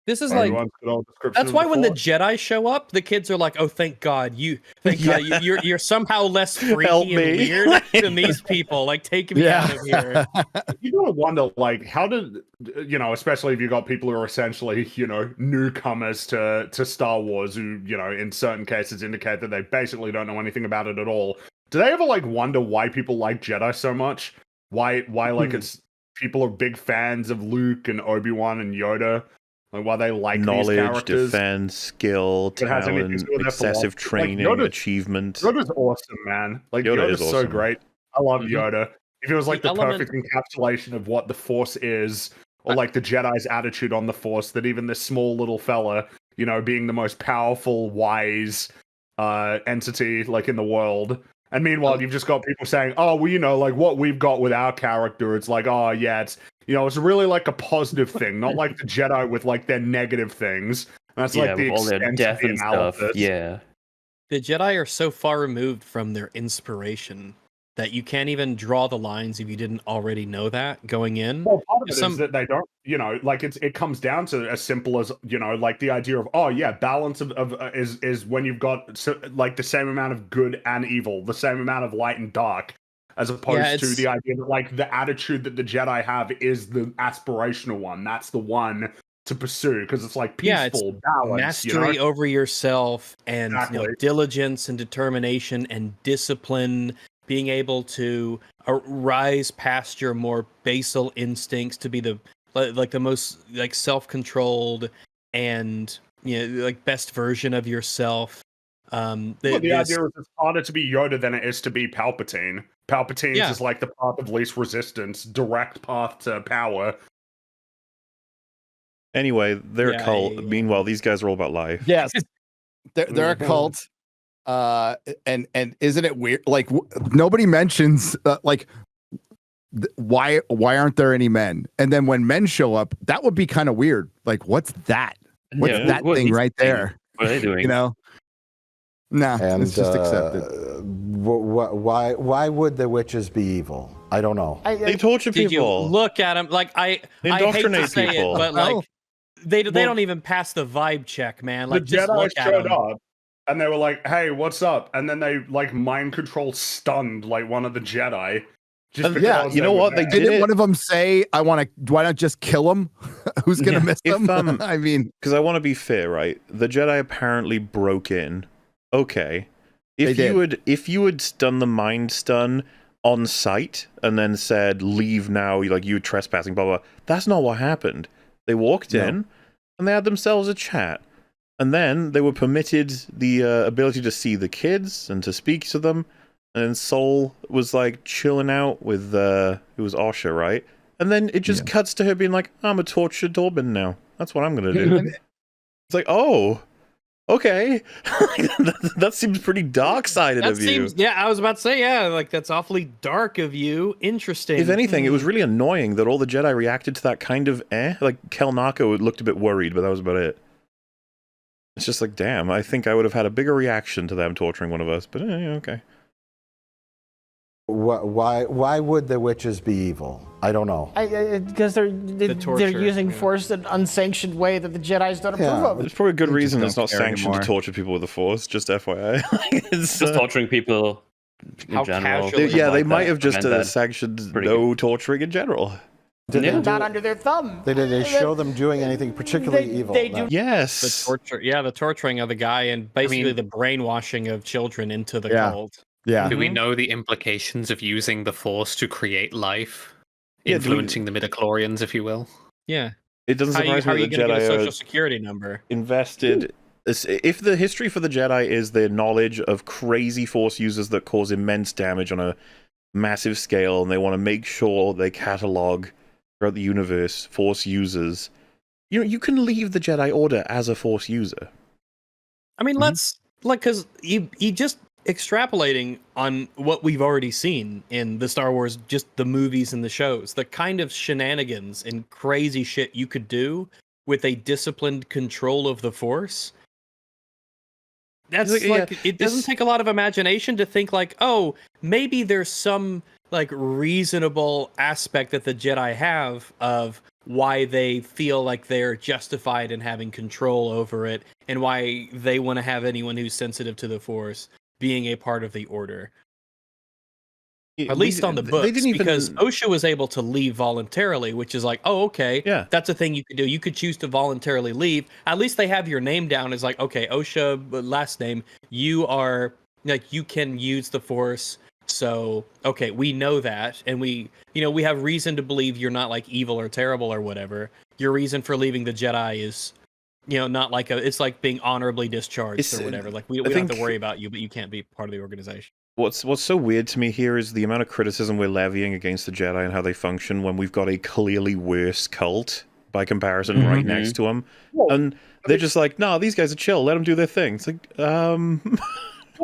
This is like that's why when the Jedi show up, the kids are like, "Oh, thank God, you're somehow less freaky and weird than these people. Like, take me out of here." You gotta wonder, like, how did especially if you got people who are essentially newcomers to Star Wars, who in certain cases indicate that they basically don't know anything about it at all. Do they ever like wonder why people like Jedi so much? Why like it's people are big fans of Luke and Obi-Wan and Yoda? Like why they like knowledge, these characters. defense, skill, talent, excessive training, achievement. Yoda's awesome, man. Like Yoda's so awesome. Great. I love Yoda. If it was like the perfect encapsulation of what the Force is, or like the Jedi's attitude on the Force, that even this small little fella, being the most powerful, wise entity like in the world. And meanwhile, you've just got people saying, "Oh, well, like what we've got with our character, it's like, oh yeah, it's it's really like a positive thing, not like the Jedi with like their negative things." And that's like the all their death and stuff. Yeah, the Jedi are so far removed from their inspiration that you can't even draw the lines if you didn't already know that going in. Well, part of it is that they don't, like it comes down to as simple as, like the idea of, oh yeah, balance is when you've got like the same amount of good and evil, the same amount of light and dark, as opposed to the idea that like the attitude that the Jedi have is the aspirational one. That's the one to pursue because it's like peaceful, balance, mastery over yourself and diligence and determination and discipline. Being able to rise past your more basal instincts to be the most like self-controlled and like best version of yourself. The idea is it's harder to be Yoda than it is to be Palpatine. Palpatine's Yeah. is like the path of least resistance, direct path to power. Anyway, they're Yeah, a cult. yeah. Meanwhile, these guys are all about life. Yes, they're a cult. And isn't it weird? Like nobody mentions like why aren't there any men? And then when men show up, that would be kind of weird. Like what's that? What's that what thing is right that thing? there? What are they doing? You know? Nah, And it's just accepted. why would the witches be evil? I don't know. They torture Did you people. look at them? Like I hate to indoctrinate say people. it, but Well, like they don't even pass the vibe check, man. Like The just Jedi look at showed 'em. up and they were like, "Hey, what's up?" And then they like mind control stunned like one of the Jedi. Just because yeah, you know what? They Didn't did one of them say, why not just kill him? Who's going to miss If, him? I mean, because I want to be fair, right? The Jedi apparently broke in. Okay, if They you had done the mind stun on sight and then said leave now, like you were trespassing, blah blah. That's not what happened. They walked in and they had themselves a chat, and then they were permitted the ability to see the kids and to speak to them. And then Sol was like chilling out with it was Osha, right? And then it just cuts to her being like, "I'm a tortured Dorbin now. That's what I'm gonna do." It's like, oh, okay. That seems pretty dark-sided That of you. seems, yeah, I was about to say, yeah, like that's awfully dark of you. Interesting. If anything, it was really annoying that all the Jedi reacted to that kind of Like Kel Nako looked a bit worried, but that was about it. It's just like, damn, I think I would have had a bigger reaction to them torturing one of us, but okay. Why would the witches be evil? I don't know. Because they're using force in an unsanctioned way that the Jedi's don't approve of. There's probably a good reason it's not care sanctioned anymore. to torture people with the Force, just FYI. It's, Just torturing people in How general. casual yeah, they like might that. have just I meant that. sanctioned Pretty no torturing in general. Did they Not under their thumb. Did they show them doing anything particularly evil? They No. do. Yes. the torture, the torturing of the guy and basically the brainwashing of children into the cult. yeah. Do we know the implications of using the Force to create life? Yeah, Influencing the midichlorians, if you will? Yeah. It doesn't How surprise are me you that going to get a Jedi social are security number? invested. If the history for the Jedi is their knowledge of crazy Force users that cause immense damage on a massive scale, and they want to make sure they catalog throughout the universe Force users, you can leave the Jedi Order as a Force user. I mean, let's because you just extrapolating on what we've already seen in the Star Wars, just the movies and the shows, the kind of shenanigans and crazy shit you could do with a disciplined control of the Force. That's it doesn't take a lot of imagination to think like, oh, maybe there's some like reasonable aspect that the Jedi have of why they feel like they're justified in having control over it and why they want to have anyone who's sensitive to the Force being a part of the Order. At least on the books, because Osha was able to leave voluntarily, which is like, oh, okay, that's a thing you could do. You could choose to voluntarily leave. At least they have your name down as like, okay, Osha, last name, you are like, you can use the Force. So, okay, we know that, and we have reason to believe you're not like evil or terrible or whatever. Your reason for leaving the Jedi is, not like it's like being honorably discharged or whatever. Like we don't have to worry about you, but you can't be part of the organization. What's so weird to me here is the amount of criticism we're levying against the Jedi and how they function when we've got a clearly worse cult by comparison right next to them, and they're just like, no, these guys are chill. Let them do their thing. It's like,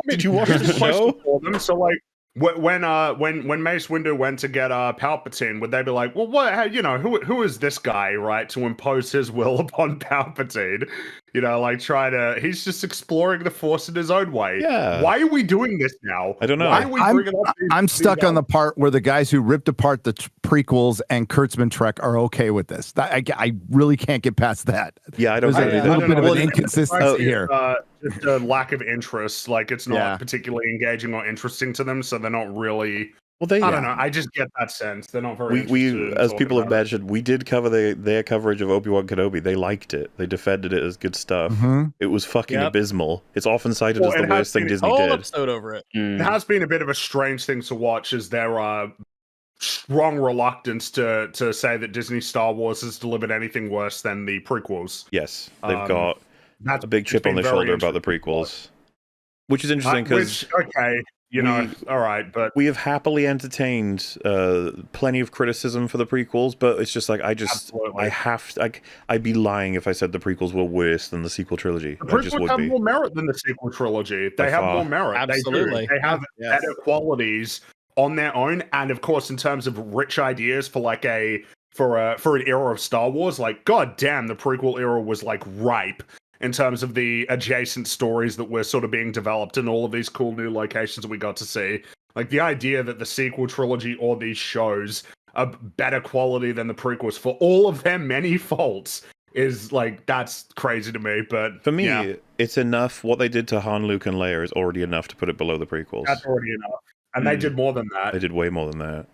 did you watch the show? For them? So like. When Mace Windu went to get Palpatine, would they be like, well, what, who is this guy, right, to impose his will upon Palpatine? He's just exploring the Force in his own way. Yeah. Why are we doing this now? I don't know. Why are we bringing up I'm stuck on the part where the guys who ripped apart the prequels and Kurtzman Trek are okay with this. I really can't get past that. Yeah, I don't There's know. a little bit of an inconsistency here. Just a lack of interest. Like, it's not particularly engaging or interesting to them, so they're not really... Well, I don't know. I just get that sense. They're not very we as people have mentioned, we did cover their coverage of Obi-Wan Kenobi. They liked it. They defended it as good stuff. It was fucking abysmal. It's often cited as the worst thing Disney did. Episode over it. It has been a bit of a strange thing to watch, as there are strong reluctance to say that Disney Star Wars has delivered anything worse than the prequels. Yes, they've got a big chip on their shoulder about the prequels. Which is interesting because you know, all right, but we have happily entertained plenty of criticism for the prequels, but it's just like I'd be lying if I said the prequels were worse than the sequel trilogy. The prequels have more merit than the sequel trilogy. They have more merit. Absolutely. They have better qualities on their own, and of course, in terms of rich ideas for like for an era of Star Wars, like god damn, the prequel era was like ripe in terms of the adjacent stories that were sort of being developed and all of these cool new locations that we got to see. Like the idea that the sequel trilogy or these shows are better quality than the prequels for all of their many faults is like, that's crazy to me. But for me, it's enough. What they did to Han, Luke, and Leia is already enough to put it below the prequels. That's already enough. And they did more than that. They did way more than that.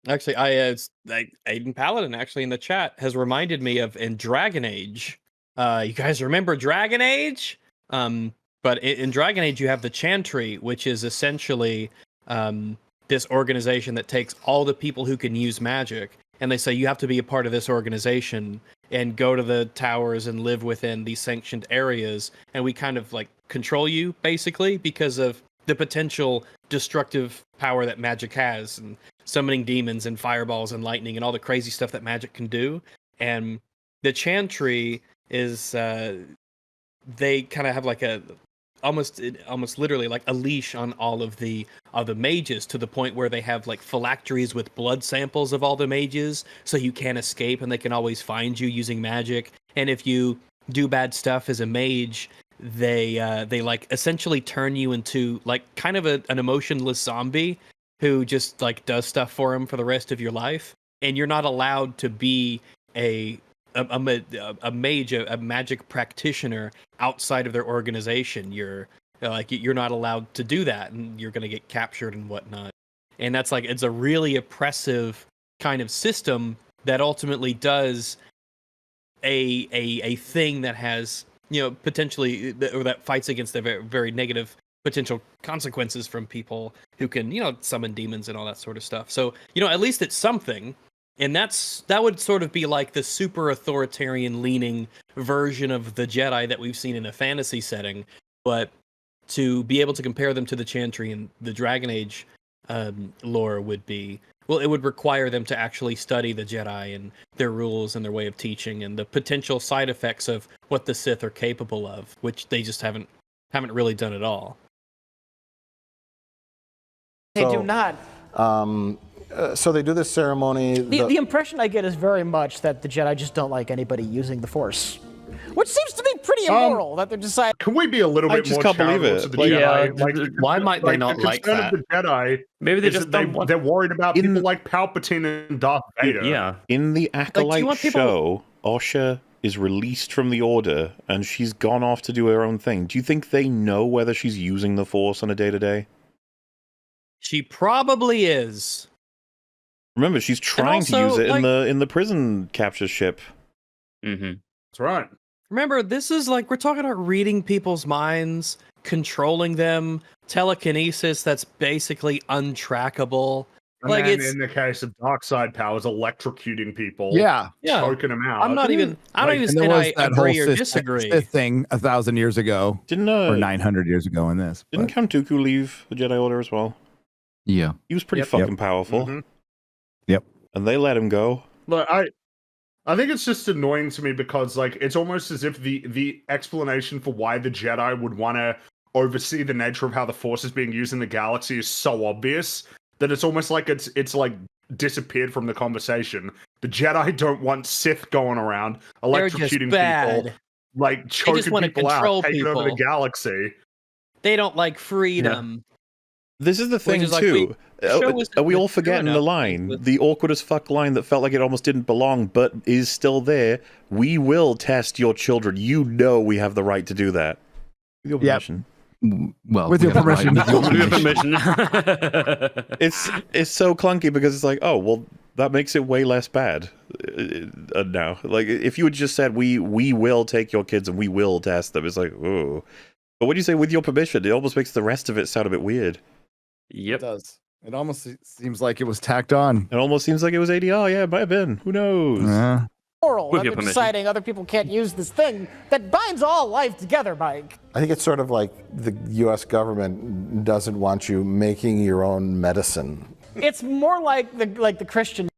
Actually, Aiden Paladin actually in the chat has reminded me of in Dragon Age. You guys remember Dragon Age? But in Dragon Age, you have the Chantry, which is essentially this organization that takes all the people who can use magic, and they say you have to be a part of this organization and go to the towers and live within these sanctioned areas, and we kind of like control you basically because of the potential destructive power that magic has, and summoning demons and fireballs and lightning and all the crazy stuff that magic can do. And the Chantry is they kind of have like a almost literally like a leash on all of the mages, to the point where they have like phylacteries with blood samples of all the mages, so you can't escape and they can always find you using magic. And if you do bad stuff as a mage, they like essentially turn you into like kind of an emotionless zombie who just like does stuff for him for the rest of your life. And you're not allowed to be a mage, a magic practitioner outside of their organization. You're not allowed to do that, and you're going to get captured and whatnot. And that's like, it's a really oppressive kind of system that ultimately does a thing that has, you know, potentially, or that fights against the very, very negative potential consequences from people who can, you know, summon demons and all that sort of stuff. So, you know, at least it's something. And that would sort of be like the super authoritarian leaning version of the Jedi that we've seen in a fantasy setting. But to be able to compare them to the Chantry and the Dragon Age lore would be, well, it would require them to actually study the Jedi and their rules and their way of teaching and the potential side effects of what the Sith are capable of, which they just haven't really done at all. They do not. So they do this ceremony. The impression I get is very much that the Jedi just don't like anybody using the Force, which seems to be pretty immoral. That they're deciding. Can we be a little bit more charitable to the Jedi? Like, why might they not the like concern that? of the Jedi, Maybe they just don't want... they're worried about people like Palpatine and Darth Vader. Yeah. In the Acolyte show, Osha is released from the Order, and she's gone off to do her own thing. Do you think they know whether she's using the Force on a day-to-day? She probably is. Remember, she's trying to use it in the prison capture ship. Mm-hmm. That's right. Remember, this is like, we're talking about reading people's minds, controlling them, telekinesis that's basically untrackable. And like, then it's in the case of dark side powers, electrocuting people, choking them out. I don't even say I agree or disagree. Sith thing 1,000 years ago, or 900 years ago in this. Didn't Count Dooku leave the Jedi Order as well? Yeah, he was pretty fucking powerful. Mm-hmm. Yep, and they let him go. Look, I think it's just annoying to me because like it's almost as if the explanation for why the Jedi would want to oversee the nature of how the Force is being used in the galaxy is so obvious that it's almost like it's like disappeared from the conversation. The Jedi don't want Sith going around electrocuting people, like choking people out, taking over the galaxy. They don't like freedom. This is the thing too. Are we all forgetting the line? The awkward as fuck line that felt like it almost didn't belong, but is still there. We will test your children. You know we have the right to do that. With your permission. Well, with your permission. With your permission. It's so clunky because it's like, oh well, that makes it way less bad now. Like if you had just said we will take your kids and we will test them, it's like, oh. But when you say with your permission, it almost makes the rest of it sound a bit weird. Yep. It does. It almost seems like it was tacked on. It almost seems like it was ADR. Yeah, it might have been. Who knows? moral. With And your they're permission. deciding other people can't use this thing that binds all life together, Mike. I think it's sort of like the U.S. government doesn't want you making your own medicine. It's more like the Christian.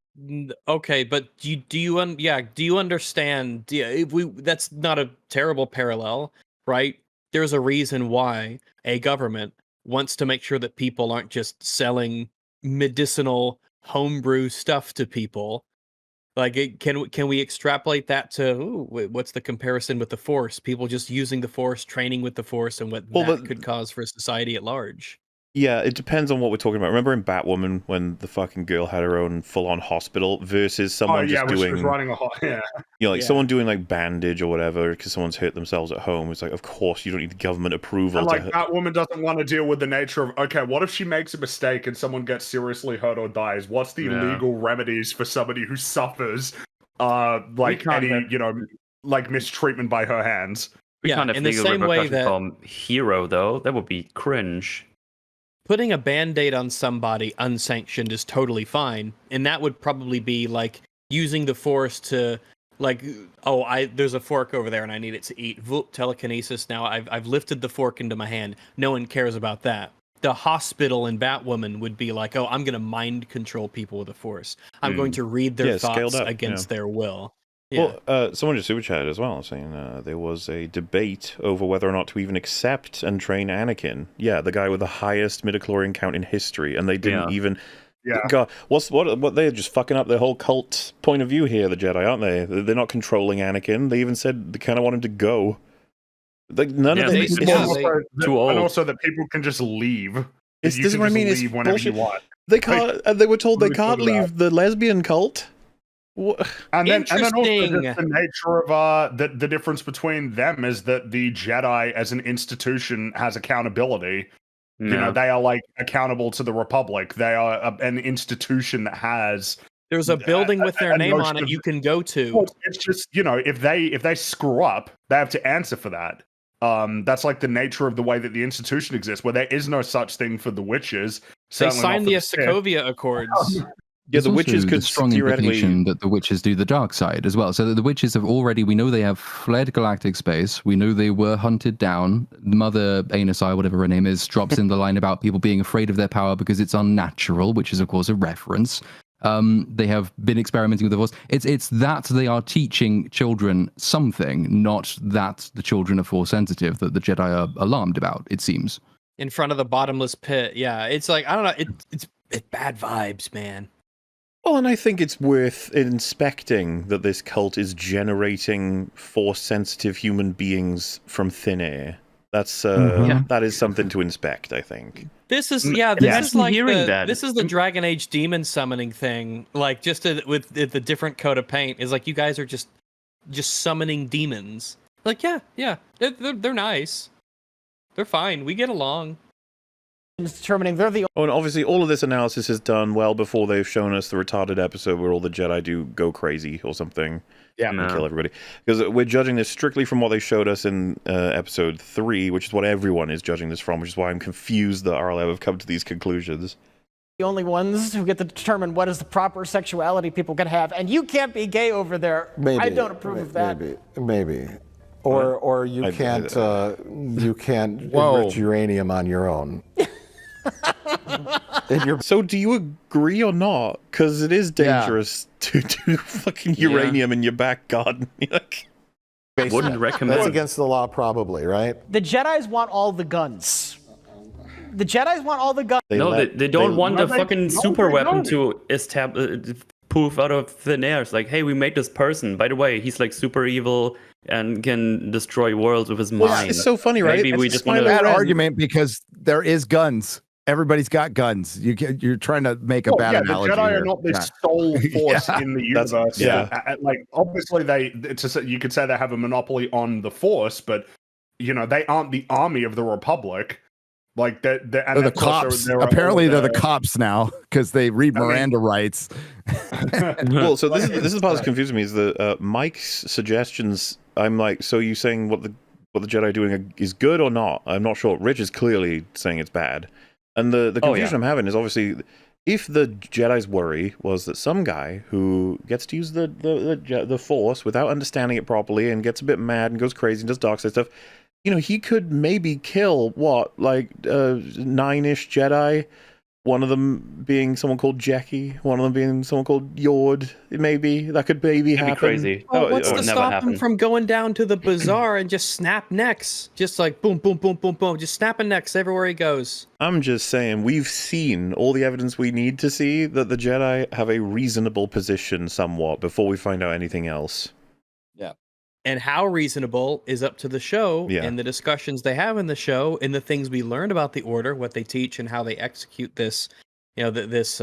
Okay, but do you understand? That's not a terrible parallel, right? There's a reason why a government wants to make sure that people aren't just selling medicinal homebrew stuff to people. Like, can we extrapolate that to what's the comparison with the Force? People just using the Force, training with the Force, and what that could cause for society at large. Yeah, it depends on what we're talking about. Remember in Batwoman when the fucking girl had her own full-on hospital versus someone just when she doing, was running someone doing like bandage or whatever because someone's hurt themselves at home. It's like, of course you don't need government approval. And like that woman doesn't want to deal with the nature of, okay, what if she makes a mistake and someone gets seriously hurt or dies? What's the legal remedies for somebody who suffers like any like mistreatment by her hands? We can't have in the legal same way repercussions that from hero though. That would be cringe. putting a band-aid on somebody unsanctioned is totally fine, and that would probably be like using the Force to like, there's a fork over there and I need it to eat. Telekinesis. Now I've lifted the fork into my hand. No one cares about that. The hospital in Batwoman would be like, I'm going to mind control people with the Force. I'm going to read their thoughts against their will. Yeah. Well, someone just super chatted as well, saying there was a debate over whether or not to even accept and train Anakin. Yeah, the guy with the highest midichlorian count in history, and they didn't even. Yeah. God, what they're just fucking up their whole cult point of view here, the Jedi, aren't they? They're not controlling Anakin. They even said they kind of want him to go. Like none of them. Too old. And also that people can just leave. This is what I mean. It's bullshit. You want. They can't. They were told they can't leave the lesbian cult. And then also the nature of the difference between them is that the Jedi as an institution has accountability. Yeah. They are like accountable to the Republic. They are an institution that has. There's a building with their name on it you can go to. Well, it's just if they screw up, they have to answer for that. That's like the nature of the way that the institution exists, where there is no such thing for the witches. They signed the Sokovia Accords. Yeah, the witches could strong implication that the witches do the dark side as well. So that the witches have already, we know they have fled galactic space. We know they were hunted down. Mother Anasai, whatever her name is, drops in the line about people being afraid of their power because it's unnatural, which is of course a reference. They have been experimenting with the Force. It's that they are teaching children something, not that the children are Force sensitive, that the Jedi are alarmed about, it seems. In front of the bottomless pit. Yeah, it's like, I don't know, it's bad vibes, man. Well, and I think it's worth inspecting that this cult is generating Force-sensitive human beings from thin air. That's that is something to inspect, I think. This is this is like this is the Dragon Age demon summoning thing. Like just with the different coat of paint is like you guys are just summoning demons. Like they're nice, they're fine. We get along. Determining they're the. Oh, and obviously all of this analysis is done well before they've shown us the retarded episode where all the Jedi do go crazy or something. Yeah, and kill everybody. Because we're judging this strictly from what they showed us in episode 3, which is what everyone is judging this from, which is why I'm confused that RLM have come to these conclusions. The only ones who get to determine what is the proper sexuality people can have, and you can't be gay over there. Maybe, I don't approve of that. Maybe. Or you can't enrich uranium on your own. So do you agree or not? Because it is dangerous to do fucking uranium in your back garden. Wouldn't recommend. That's against the law, probably, right? The Jedis want all the guns. The Jedis want all the guns. They don't want a fucking super weapon to poof out of thin air. It's like, hey, we made this person. By the way, he's like super evil and can destroy worlds with his mind. It's so funny, right? Maybe we just want that argument because there is guns. Everybody's got guns. You're trying to make a bad analogy. The Jedi here. are not the sole force in the universe. Like obviously you could say they have a monopoly on the Force, but they aren't the army of the Republic. Like they're the cops. Apparently, they're the cops now because they read Miranda rights. Well, so this is the part that's confusing me. Is that Mike's suggestions? I'm like, so you saying what the Jedi are doing is good or not? I'm not sure. Rich is clearly saying it's bad. And the confusion I'm having is obviously if the Jedi's worry was that some guy who gets to use the Force without understanding it properly and gets a bit mad and goes crazy and does dark side stuff, he could maybe kill, 9-ish Jedi, one of them being someone called Jackie, one of them being someone called Yord, maybe. That could maybe happen. Crazy. Oh, what's to stop him from going down to the bazaar and just snap necks? Just like boom, boom, boom, boom, boom. Just snapping necks everywhere he goes. I'm just saying, we've seen all the evidence we need to see that the Jedi have a reasonable position somewhat before we find out anything else. Yeah. And how reasonable is up to the show and the discussions they have in the show and the things we learn about the Order, what they teach and how they execute this, this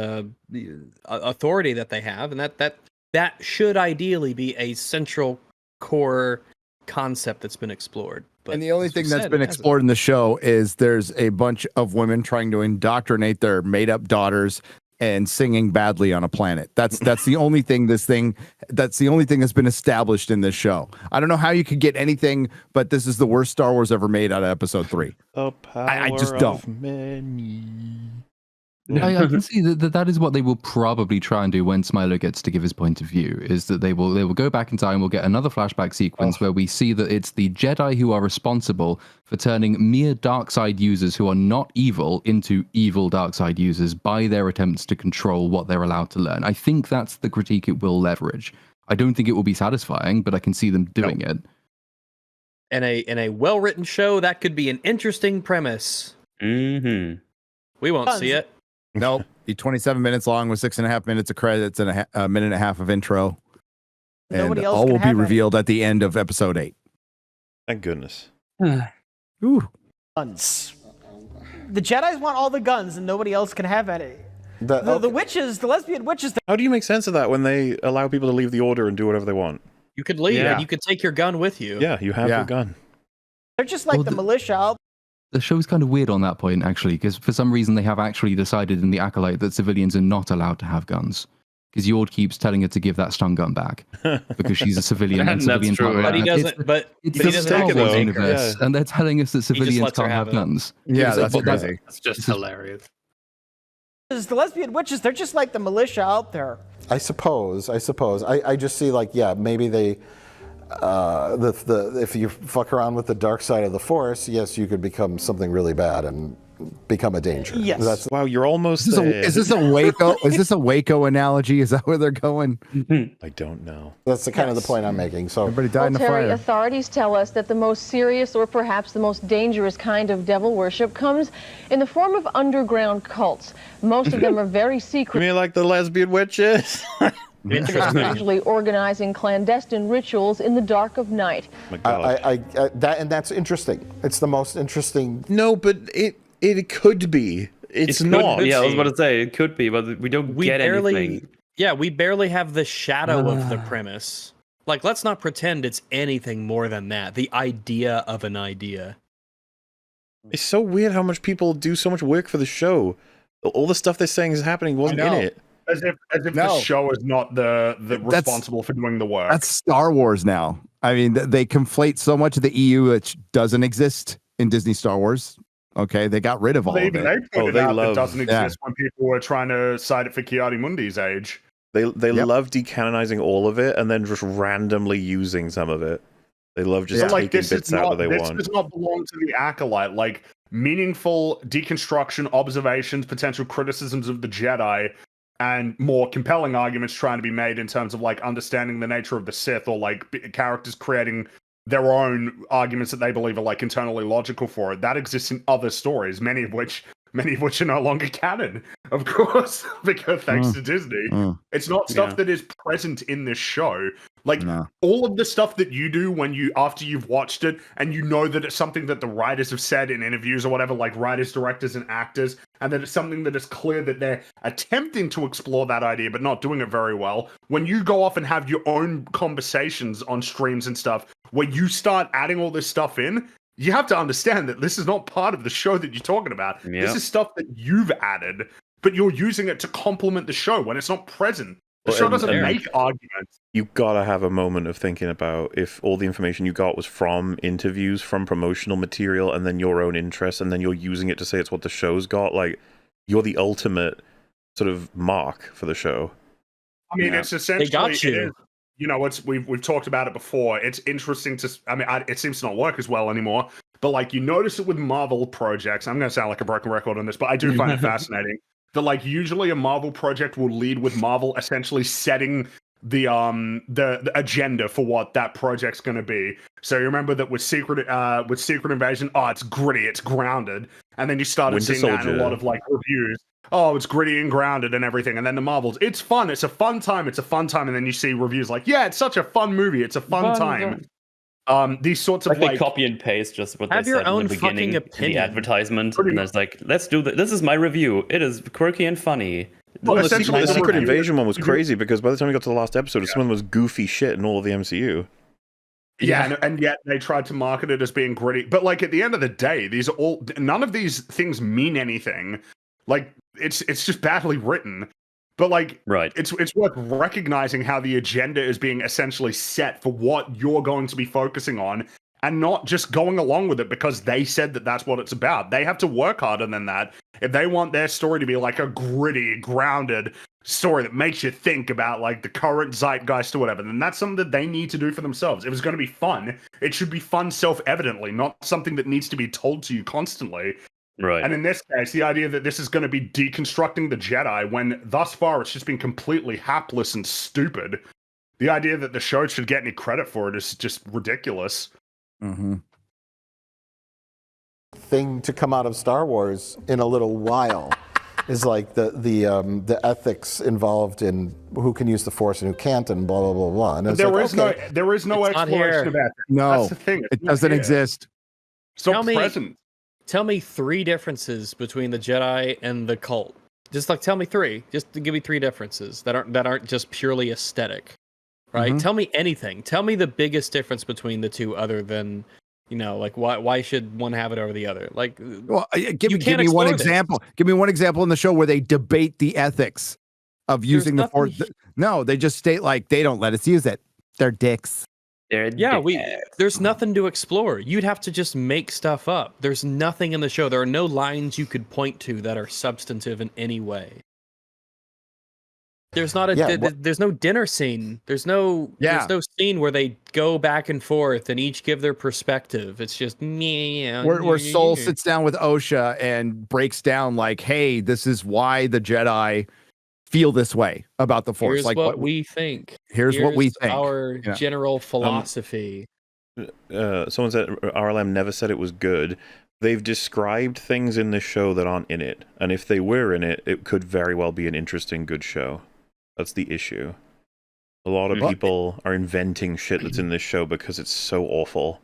authority that they have. And that should ideally be a central core concept that's been explored. But and the only thing that's been explored in the show is there's a bunch of women trying to indoctrinate their made-up daughters and singing badly on a planet. That's the only thing that's the only thing that's been established in this show. I don't know how you could get anything, but this is the worst Star Wars ever made out of episode 3. I just don't. I can see that is what they will probably try and do when Smiler gets to give his point of view, is that they will go back in time. We'll get another flashback sequence where we see that it's the Jedi who are responsible for turning mere dark side users who are not evil into evil dark side users by their attempts to control what they're allowed to learn. I think that's the critique it will leverage. I don't think it will be satisfying, but I can see them doing it. In a well-written show, that could be an interesting premise. Mm-hmm. We won't see it. Nope. Be 27 minutes long with 6.5 minutes of credits and a minute and a half of intro. And all will be revealed at the end of episode 8. Thank goodness. Ooh. Guns. The Jedis want all the guns and nobody else can have any. The witches, the lesbian witches. How do you make sense of that when they allow people to leave the Order and do whatever they want? You could leave and you could take your gun with you. Yeah, you have your gun. They're just like the militia. The show's kind of weird on that point, actually, because for some reason they have actually decided in the Acolyte that civilians are not allowed to have guns. Because Yord keeps telling her to give that stun gun back because she's a civilian. And civilians true, but he doesn't. But he doesn't Star Wars universe, and they're telling us that civilians can't have guns. Yeah, that's crazy. That's just hilarious. The lesbian witches, they're just like the militia out there. I suppose. I just see maybe they. If you fuck around with the dark side of the Force, yes, you could become something really bad and become a danger. Yes. Wow, you're almost there. Is this a Waco? Is this a Waco analogy? Is that where they're going? I don't know. That's the kind of the point I'm making. So everybody died in the fire. Authorities tell us that the most serious, or perhaps the most dangerous kind of devil worship comes in the form of underground cults. Most of them are very secret. You mean like the lesbian witches? Usually organizing clandestine rituals in the dark of night. That's interesting. It's the most interesting. No, but it could be. It's not. Yeah, I was about to say it could be, but we don't get anything. Yeah, we barely have the shadow of the premise. Like, let's not pretend it's anything more than that. The idea of an idea. It's so weird how much people do so much work for the show. All the stuff they're saying is happening wasn't in it. As if the show is not the responsible for doing the work. That's Star Wars now. I mean, they conflate so much of the EU which doesn't exist in Disney Star Wars. Okay, they got rid of all of it. They pointed out that doesn't exist when people were trying to cite it for Ki-Adi-Mundi's age. They love decanonizing all of it and then just randomly using some of it. They love just taking bits out that they want. This does not belong to the Acolyte. Like, meaningful deconstruction, observations, potential criticisms of the Jedi, and more compelling arguments trying to be made in terms of like understanding the nature of the Sith, or like characters creating their own arguments that they believe are like internally logical for it. That exists in other stories, many of which are no longer canon, of course, because thanks to Disney. It's not stuff that is present in this show. Like, all of the stuff that you do after you've watched it, and you know that it's something that the writers have said in interviews or whatever, like writers, directors, and actors, and that it's something that is clear that they're attempting to explore that idea, but not doing it very well. When you go off and have your own conversations on streams and stuff, where you start adding all this stuff in, you have to understand that this is not part of the show that you're talking about. Yep. This is stuff that you've added, but you're using it to complement the show when it's not present. The show doesn't make arguments. You gotta have a moment of thinking about if all the information you got was from interviews, from promotional material, and then your own interests, and then you're using it to say it's what the show's got. Like, you're the ultimate sort of mark for the show. I mean, it's essentially, They got you. It is, you know, we've talked about it before. It's interesting to, I mean, it seems to not work as well anymore. But like, you notice it with Marvel projects. I'm going to sound like a broken record on this, but I do find it fascinating that like usually a Marvel project will lead with Marvel essentially setting the agenda for what that project's going to be. So you remember that with Secret Invasion, oh, it's gritty, it's grounded, and then you started Winter seeing that in Soldier. a lot of like reviews. Oh, it's gritty and grounded and everything. And then the Marvels, it's fun, it's a fun time, it's a fun time. And then you see reviews like, yeah, it's such a fun movie, it's a fun time. These sorts of They like copy and paste just what Have they your said own in the beginning, fucking opinion. the advertisement, Pretty and it's like, let's do this. This is my review. It is quirky and funny. Well, The essentially, Secret, the the Secret review- Invasion one was crazy because by the time we got to the last episode, someone was goofy shit in all of the MCU. Yeah, and yet they tried to market it as being gritty. But like at the end of the day, these are all none of these things mean anything. Like it's just badly written. But like Right. it's worth recognizing how the agenda is being essentially set for what you're going to be focusing on and not just going along with it because they said that that's what it's about. They have to work harder than that. If they want their story to be like a gritty, grounded story that makes you think about like the current zeitgeist or whatever, then that's something that they need to do for themselves. If it's going to be fun, it should be fun self-evidently, not something that needs to be told to you constantly. Right. And in this case, the idea that this is going to be deconstructing the Jedi when thus far it's just been completely hapless and stupid. The idea that the show should get any credit for it is just ridiculous. Mm-hmm. Thing to come out of Star Wars in a little while is like the ethics involved in who can use the Force and who can't, and blah blah blah blah. And it's There like, is okay, no It's not exploration here. of that. No, That's the thing. it doesn't exist. It's not Tell me- present. Tell me 3 differences between the Jedi and the cult. Just like tell me 3. Just to give me 3 differences that aren't just purely aesthetic. Right? Mhm. Tell me anything. Tell me the biggest difference between the two other than, you know, like why should one have it over the other? Like Well, give you me can't one explore this. example. Give me one example in the show where they debate the ethics of using the nothing- Force. No, they just state like they don't let us use it. They're dicks. Yeah, there's nothing to explore. You'd have to just make stuff up. There's nothing in the show. There are no lines you could point to that are substantive in any way. There's not a there's no dinner scene. There's no scene where they go back and forth and each give their perspective. It's just Where Soul sits down with Osha and breaks down like, hey, this is why the Jedi feel this way about the Force. Here's like what we think. Here's what we think. Our Yeah. general philosophy. Someone said RLM never said it was good. They've described things in this show that aren't in it, and if they were in it, it could very well be an interesting, good show. That's the issue. A lot of people are inventing shit that's in this show because it's so awful.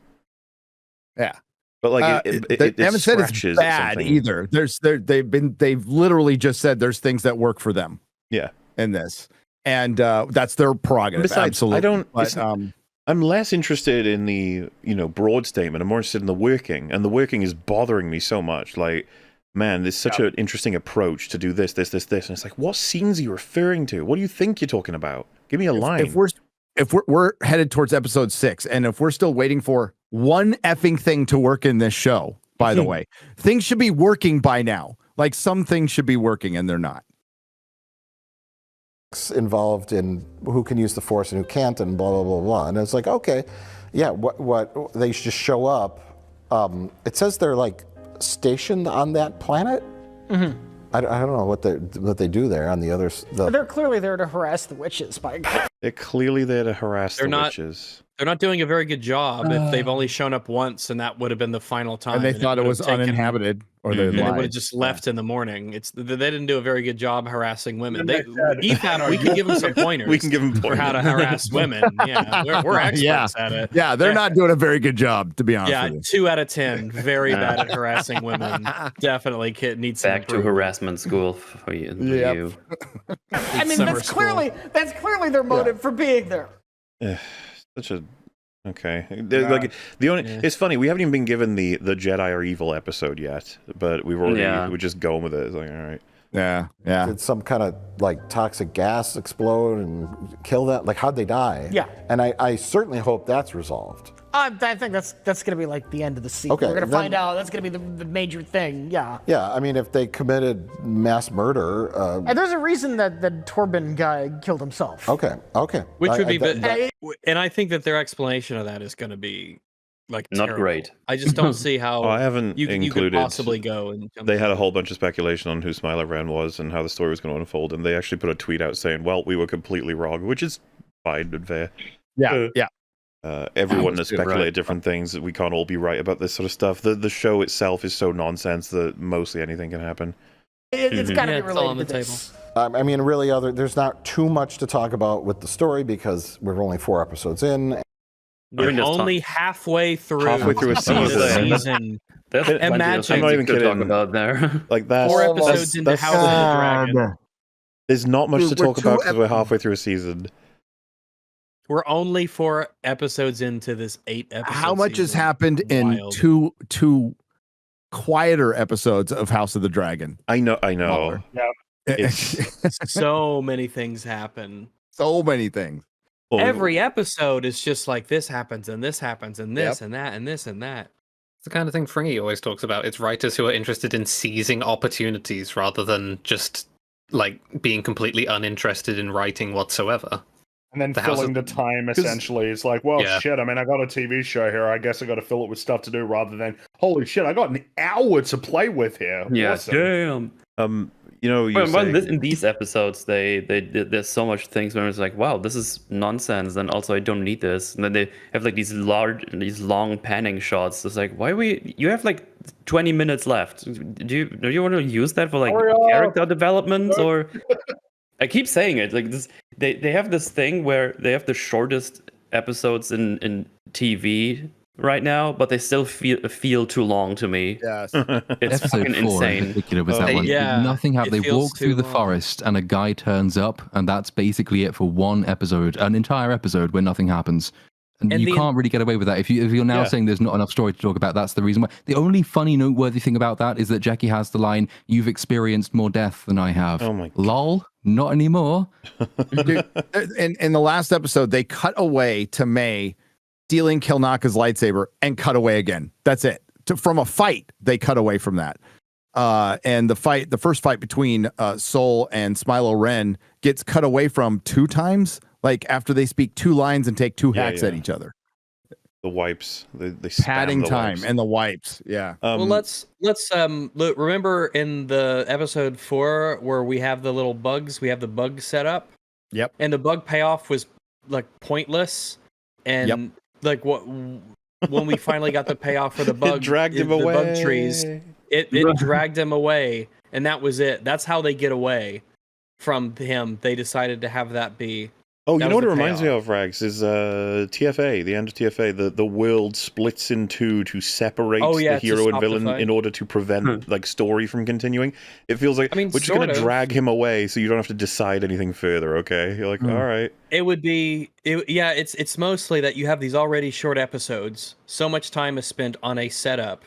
Yeah. But like they haven't said it's scratches at bad something. either. They've literally just said there's things that work for them. Yeah. In this. And that's their prerogative. Besides, absolutely. I don't. But, I'm less interested in the broad statement. I'm more interested in the working, and the working is bothering me so much. Like, man, there's such an interesting approach to do this, and it's like, what scenes are you referring to? What do you think you're talking about? Give me a line. If we're headed towards episode 6, and if we're still waiting for one effing thing to work in this show, by the way, things should be working by now. Like some things should be working, and they're not. Involved in who can use the Force and who can't, and blah blah blah blah. And it's like, okay, yeah, what they just show up. It says they're like stationed on that planet. Mm-hmm. I don't know what they do there on the others. They're clearly there to harass the witches, by God. They're clearly there to harass the witches. They're not doing a very good job if they've only shown up once, and that would have been the final time. And they thought it was uninhabited, or they and they would lied. have just left in the morning. They didn't do a very good job harassing women. EFAP, we can give them some pointers. We can give them for how to harass women. Yeah, we're experts at it. Yeah, they're not doing a very good job, to be honest Yeah, with you. 2 out of 10, very bad at harassing women. Definitely needs some Back to improvement. harassment school for you. Yep. I mean, Summer that's clearly their motive for being there. Such a okay. Like the only, it's funny we haven't even been given the Jedi are evil episode yet, but we've already we're just going with it. It's like, all right. Yeah. Did some kind of like toxic gas explode and kill that? Like, how'd they die? Yeah. And I certainly hope that's resolved. I think that's going to be like the end of the season. Okay, We're going to then- find out. That's going to be the major thing. Yeah. Yeah, I mean, if they committed mass murder. And there's a reason that the Torben guy killed himself. Okay. Which would be, that- and I think that their explanation of that is going to be like Not terrible. great. I just don't see how I haven't you could included. possibly go and. They had a whole bunch of speculation on who Smiler Ren was and how the story was going to unfold, and they actually put a tweet out saying, "Well, we were completely wrong," which is fine and fair. Yeah, yeah. Everyone has That's good, speculated right. different things. We can't all be right about this sort of stuff. The show itself is so nonsense that mostly anything can happen. It's got to Yeah, be it's all on related the to table. this. I mean, really, there's not too much to talk about with the story because we're only 4 episodes in. We're only halfway through a season. That's Imagine. I'm not even to talk kidding. about there. Like that's 4 episodes into that's House of the Dragon. There's not much to We're talk 2 about because we're halfway through a season. We're only 4 episodes into this 8 episode. How much has season. happened in Wild. two quieter episodes of House of the Dragon? I know. So many things happen. So many things. Every episode is just like this happens and this happens and this and that and this and that. It's the kind of thing Fringy always talks about. It's writers who are interested in seizing opportunities rather than just like being completely uninterested in writing whatsoever. And then The House filling of- the time, essentially. It's like, well, Yeah. shit, I mean, I got a TV show here. I guess I got to fill it with stuff to do rather than, holy shit, I got an hour to play with here. Yeah, Awesome. damn. You know, in these episodes, they there's so much things where it's like, wow, this is nonsense, and also I don't need this. And then they have like these long panning shots. It's like, why you have like 20 minutes left? Do you want to use that for like character development or? I keep saying it like this. They have this thing where they have the shortest episodes in TV right now, but they still feel too long to me. Yes. It's Episode fucking 4 in insane. particular was that one. Yeah, Nothing happened. it They feels walk through too the long. forest and a guy turns up, and that's basically it for one episode, an entire episode where nothing happens. And And you the- can't really get away with that. If you're now Yeah. saying there's not enough story to talk about, that's the reason why. The only funny, noteworthy thing about that is that Jackie has the line, "You've experienced more death than I have." Oh my God. Lol, not anymore. Dude, in the last episode, they cut away to May stealing Kilnaka's lightsaber and cut away again. That's it. From a fight, they cut away from that. And the first fight between Sol and Smilo Ren gets cut away from 2 times, like after they speak 2 lines and take 2 hacks at each other. The wipes, they spam Padding the time wipes. and the wipes. Yeah. Well, let's look, remember in the episode 4 where we have the little bugs, we have the bug set up. Yep. And the bug payoff was like pointless, and like when we finally got the payoff for the bug, dragged him the away. bug trees, it dragged him away, and that was it. That's how they get away from him. They decided to have that be. Oh, that you know was what it the reminds me payoff. of, Rags, is TFA, the end of TFA. The world splits in 2 to separate Oh, yeah, the to hero and stop the villain fight. in order to prevent like story from continuing. It feels like I mean, we're just going sort to of. drag him away so you don't have to decide anything further, okay? You're like, all right. It would be, it's mostly that you have these already short episodes. So much time is spent on a setup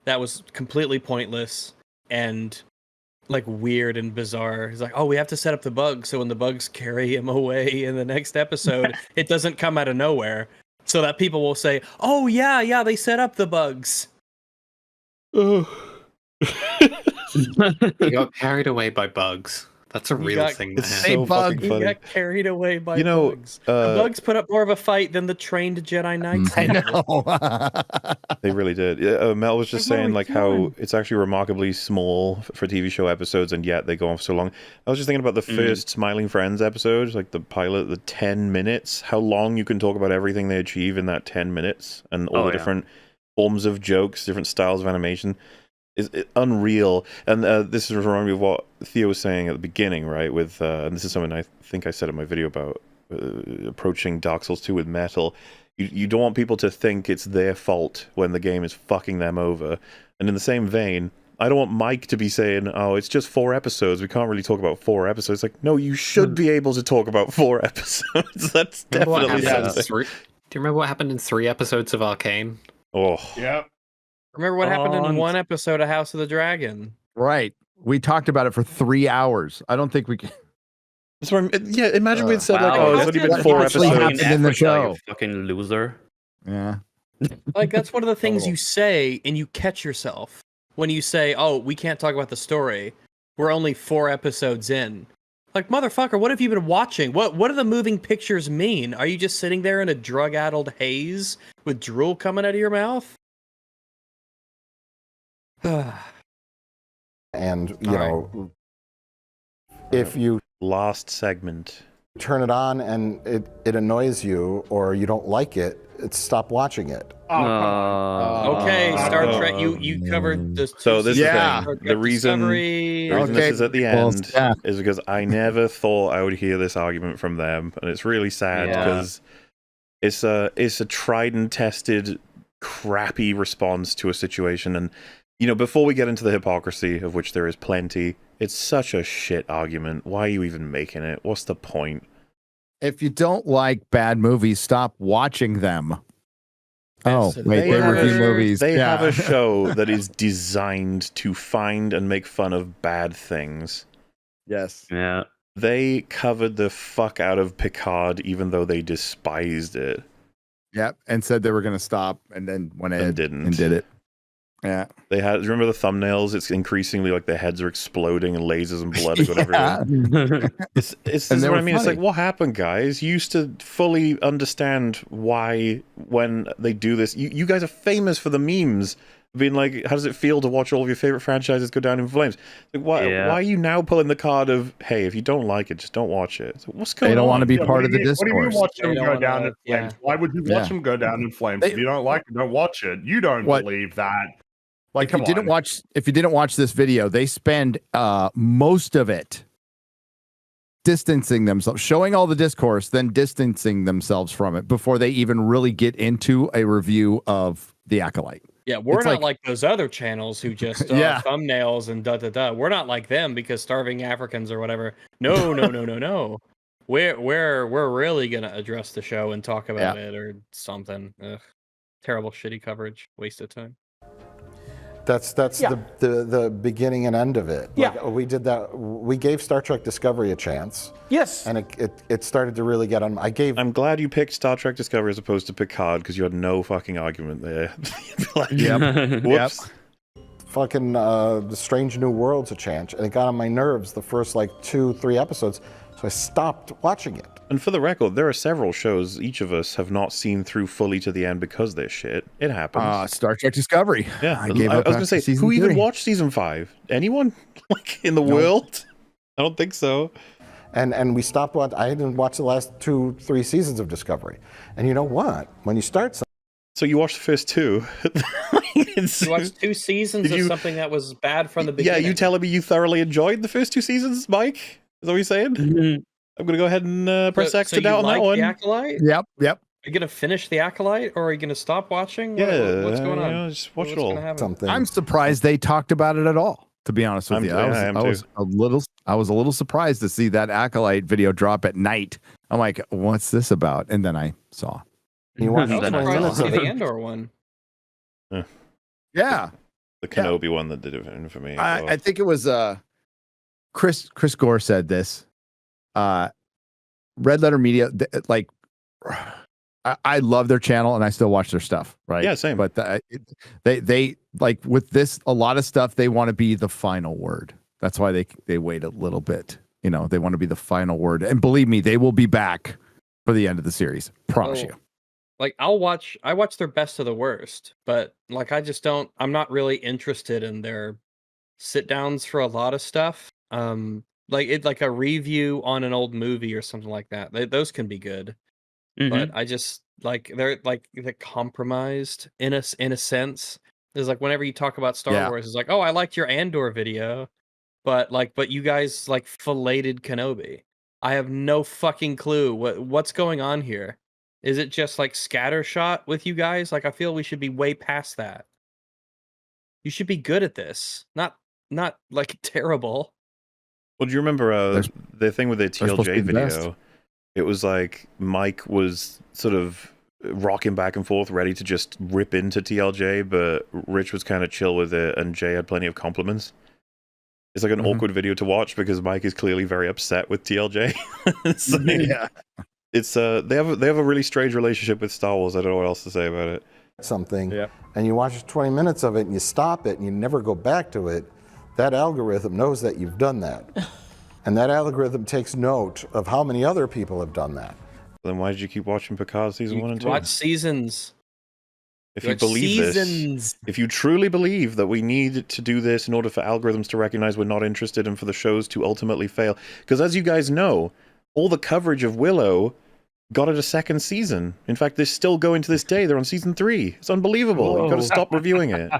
that was completely pointless and like weird and bizarre. It's like, oh, we have to set up the bugs so when the bugs carry him away in the next episode, it doesn't come out of nowhere. So that people will say, oh yeah, they set up the bugs. You got carried away by bugs. That's a real got- thing. It's man. so fucking He funny. got carried away by You know, bugs. The bugs put up more of a fight than the trained Jedi Knights. I did. know. They really did. Yeah, Mel was just Like, what are saying we like how doing? it's actually remarkably small for TV show episodes, and yet they go on for so long. I was just thinking about the first Smiling Friends episode, like the pilot, the 10 minutes. How long you can talk about everything they achieve in that 10 minutes, and all Oh, the yeah. different forms of jokes, different styles of animation. Is unreal. And this is reminding me of what Theo was saying at the beginning, right? With and this is something I think I said in my video about approaching Dark Souls 2 with metal. You don't want people to think it's their fault when the game is fucking them over. And in the same vein, I don't want Mike to be saying, oh, it's just 4 episodes. We can't really talk about 4 episodes. Like, no, you should be able to talk about 4 episodes. That's Remember what definitely happened in something. Do you remember what happened in 3 episodes of Arcane? Oh, Yeah. Remember what happened in On- one episode of House of the Dragon? Right. We talked about it for 3 hours. I don't think we can. that's what yeah, imagine we had said, like, Wow, oh, it's that's only been what 4 actually episodes. happened in the show. You fucking loser. Yeah. Like, that's one of the things you say, and you catch yourself when you say, "Oh, we can't talk about the story. We're only 4 episodes in." Like, motherfucker, what have you been watching? What do the moving pictures mean? Are you just sitting there in a drug-addled haze with drool coming out of your mouth? And you know, if you last segment turn it on and it annoys you or you don't like it, stop watching it. Okay, Star Trek. You covered this. So this is the thing. The reason Discovery. this is at the end is because I never thought I would hear this argument from them, and it's really sad because it's a tried and tested crappy response to a situation. And you know, before we get into the hypocrisy, of which there is plenty, it's such a shit argument. Why are you even making it? What's the point? If you don't like bad movies, stop watching them. Oh, wait, they review movies. They have a show that is designed to find and make fun of bad things. Yes. Yeah. They covered the fuck out of Picard, even though they despised it. Yep, and said they were going to stop, and then went ahead and did it. Yeah. They had, remember the thumbnails? It's increasingly like their heads are exploding and lasers and blood are going everywhere. It's this is what I mean. It's like, what happened, guys? You used to fully understand why when they do this. You guys are famous for the memes. Being like, how does it feel to watch all of your favorite franchises go down in flames? Like, why are you now pulling the card of, hey, if you don't like it, just don't watch it? So what's going on? They don't want to be part of the discourse. What do you mean watch them go down in flames? Why would you watch them go down in flames? If you don't like it, don't watch it. You don't believe that. Like, if you didn't watch this video, they spend most of it distancing themselves, showing all the discourse, then distancing themselves from it before they even really get into a review of The Acolyte. Yeah, we're not like those other channels who just thumbnails and da. We're not like them because starving Africans or whatever. No. We're really gonna address the show and talk about it or something. Ugh. Terrible, shitty coverage, waste of time. That's the beginning and end of it. Like, we did that. We gave Star Trek Discovery a chance. Yes. And it started to really get on. I'm glad you picked Star Trek Discovery as opposed to Picard because you had no fucking argument there. Whoops. Fucking the Strange New World's a chance, and it got on my nerves the first like 2-3 episodes, so I stopped watching it. And for the record, there are several shows each of us have not seen through fully to the end because they're shit. It happens. Star Trek Discovery. Yeah, I gave up. I was going to say, who even watched season 5? Anyone? Like in the world? I don't think so. And we stopped watching. I didn't watch the last 2-3 seasons of Discovery. And you know what? When you start something. So you watched the first 2. You watched 2 seasons of something that was bad from the beginning. Yeah, you telling me you thoroughly enjoyed the first 2 seasons, Mike? Is that what you're saying? Mm-hmm. I'm going to go ahead and press X to doubt on that one. The Acolyte? Yep. Are you going to finish The Acolyte, or are you going to stop watching? Yeah. What's going on? Just watch it all. I'm surprised they talked about it at all, to be honest with you. I was a little surprised to see that Acolyte video drop at night. I'm like, what's this about? And then I saw. You watched the Andor one. Yeah. The Kenobi one that did it for me. I think it was Chris Gore said this. Red Letter Media, like, I love their channel and I still watch their stuff, right? Yeah, same. But they like with this, a lot of stuff, they want to be the final word. That's why they wait a little bit. You know, they want to be the final word. And believe me, they will be back for the end of the series. Promise you. Like, I watch their best of the worst, but like, I'm not really interested in their sit downs for a lot of stuff. Like a review on an old movie or something like that. Those can be good, but I just they're compromised in a sense. There's like whenever you talk about Star Wars, it's like, oh, I liked your Andor video, but you guys like filleted Kenobi. I have no fucking clue what's going on here. Is it just like scattershot with you guys? Like, I feel we should be way past that. You should be good at this, not like terrible. Well, do you remember the thing with the TLJ video? It was like Mike was sort of rocking back and forth, ready to just rip into TLJ, but Rich was kind of chill with it, and Jay had plenty of compliments. It's like an awkward video to watch because Mike is clearly very upset with TLJ. It's they have a really strange relationship with Star Wars. I don't know what else to say about it. something and you watch 20 minutes of it and you stop it and you never go back to it, that algorithm knows that you've done that. And that algorithm takes note of how many other people have done that. Then why did you keep watching Picard season 1 and 2? Watch seasons. If you believe this, if you truly believe that we need to do this in order for algorithms to recognize we're not interested and for the shows to ultimately fail, because as you guys know, all the coverage of Willow got it a second season. In fact, they're still going to this day. They're on season 3. It's unbelievable. You've got to stop reviewing it.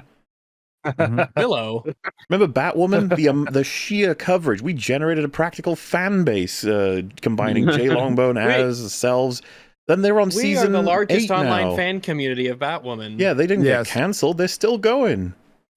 Willow. Remember Batwoman? The sheer coverage. We generated a practical fan base combining Jay Longbone as selves. Then they're on season 8 We are the largest online now. fan community of Batwoman. Yeah, they didn't get cancelled. They're still going.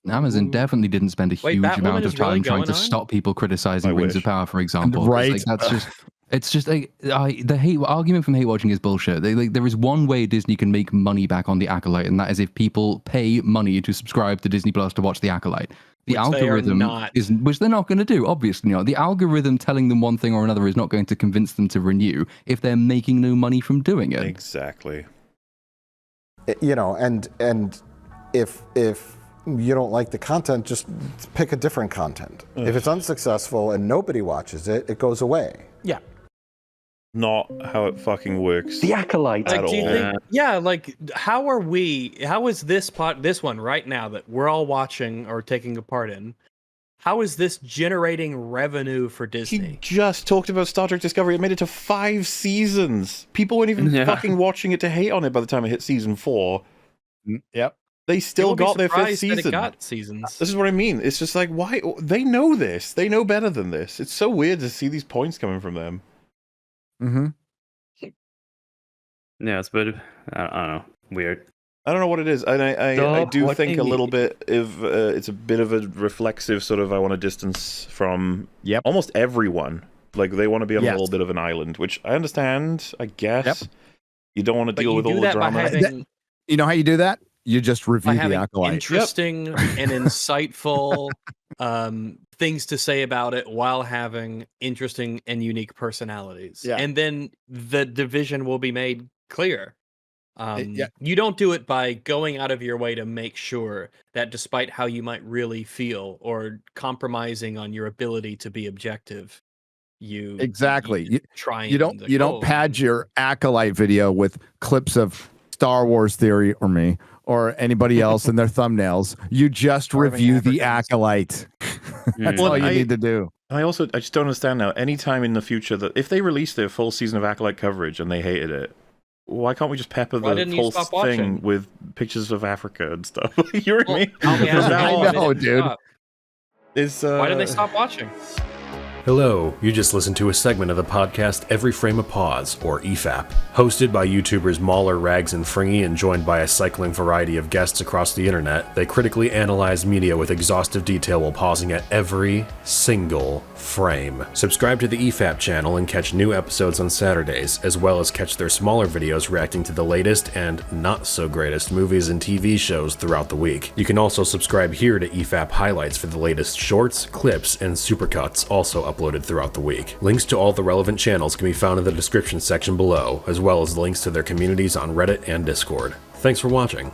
Amazon definitely didn't spend a huge Batwoman amount of is really time trying to going on? stop people criticizing I Rings wish. of Power, for example. 'cause, Right. like, that's just. It's just like the hate argument from hate watching is bullshit. There is one way Disney can make money back on the Acolyte, and that is if people pay money to subscribe to Disney Plus to watch the Acolyte. The Which they are algorithm not. which they're not going to do, obviously not. The algorithm telling them one thing or another is not going to convince them to renew if they're making no money from doing it. Exactly. You know, and if you don't like the content, just pick a different content. If it's unsuccessful and nobody watches it, it goes away. Yeah. Not how it fucking works. The Acolyte. At Like, do you all. think, yeah, like, how is this one right now that we're all watching or taking a part in, how is this generating revenue for Disney? He just talked about Star Trek Discovery. It made it to 5 seasons. People weren't even fucking watching it to hate on it by the time it hit season 4. Yep. They still People got be their 5th surprised that season. it got seasons. This is what I mean. It's just like, why? They know this. They know better than this. It's so weird to see these points coming from them. Mm-hmm. Yeah, it's a bit, I don't know, weird. I don't know what it is. And I do Stop think a watching little it. bit of it's a bit of a reflexive sort of I want to distance from almost everyone. Like they want to be on a little bit of an island, which I understand, I guess. You don't want to deal with all the drama. You know how you do that? You just review By the having Acolyte. interesting and insightful things to say about it while having interesting and unique personalities. Yeah. And then the division will be made clear. Yeah. You don't do it by going out of your way to make sure that despite how you might really feel or compromising on your ability to be objective, you You don't pad your Acolyte video with clips of Star Wars Theory or me or anybody else in their thumbnails. You just review the Acolyte. That's all you need to do. I just don't understand now. Anytime in the future that if they release their full season of Acolyte coverage and they hated it, why can't we just pepper Why the didn't you whole stop thing watching? with pictures of Africa and stuff? You know what I mean? I know, dude. Why did they stop watching? Hello, you just listened to a segment of the podcast Every Frame a Pause, or EFAP. Hosted by YouTubers Mauler, Rags, and Fringy and joined by a cycling variety of guests across the internet, they critically analyze media with exhaustive detail while pausing at every single frame. Subscribe to the EFAP channel and catch new episodes on Saturdays, as well as catch their smaller videos reacting to the latest and not so greatest movies and TV shows throughout the week. You can also subscribe here to EFAP highlights for the latest shorts, clips, and supercuts also uploaded throughout the week. Links to all the relevant channels can be found in the description section below, as well as links to their communities on Reddit and Discord. Thanks for watching.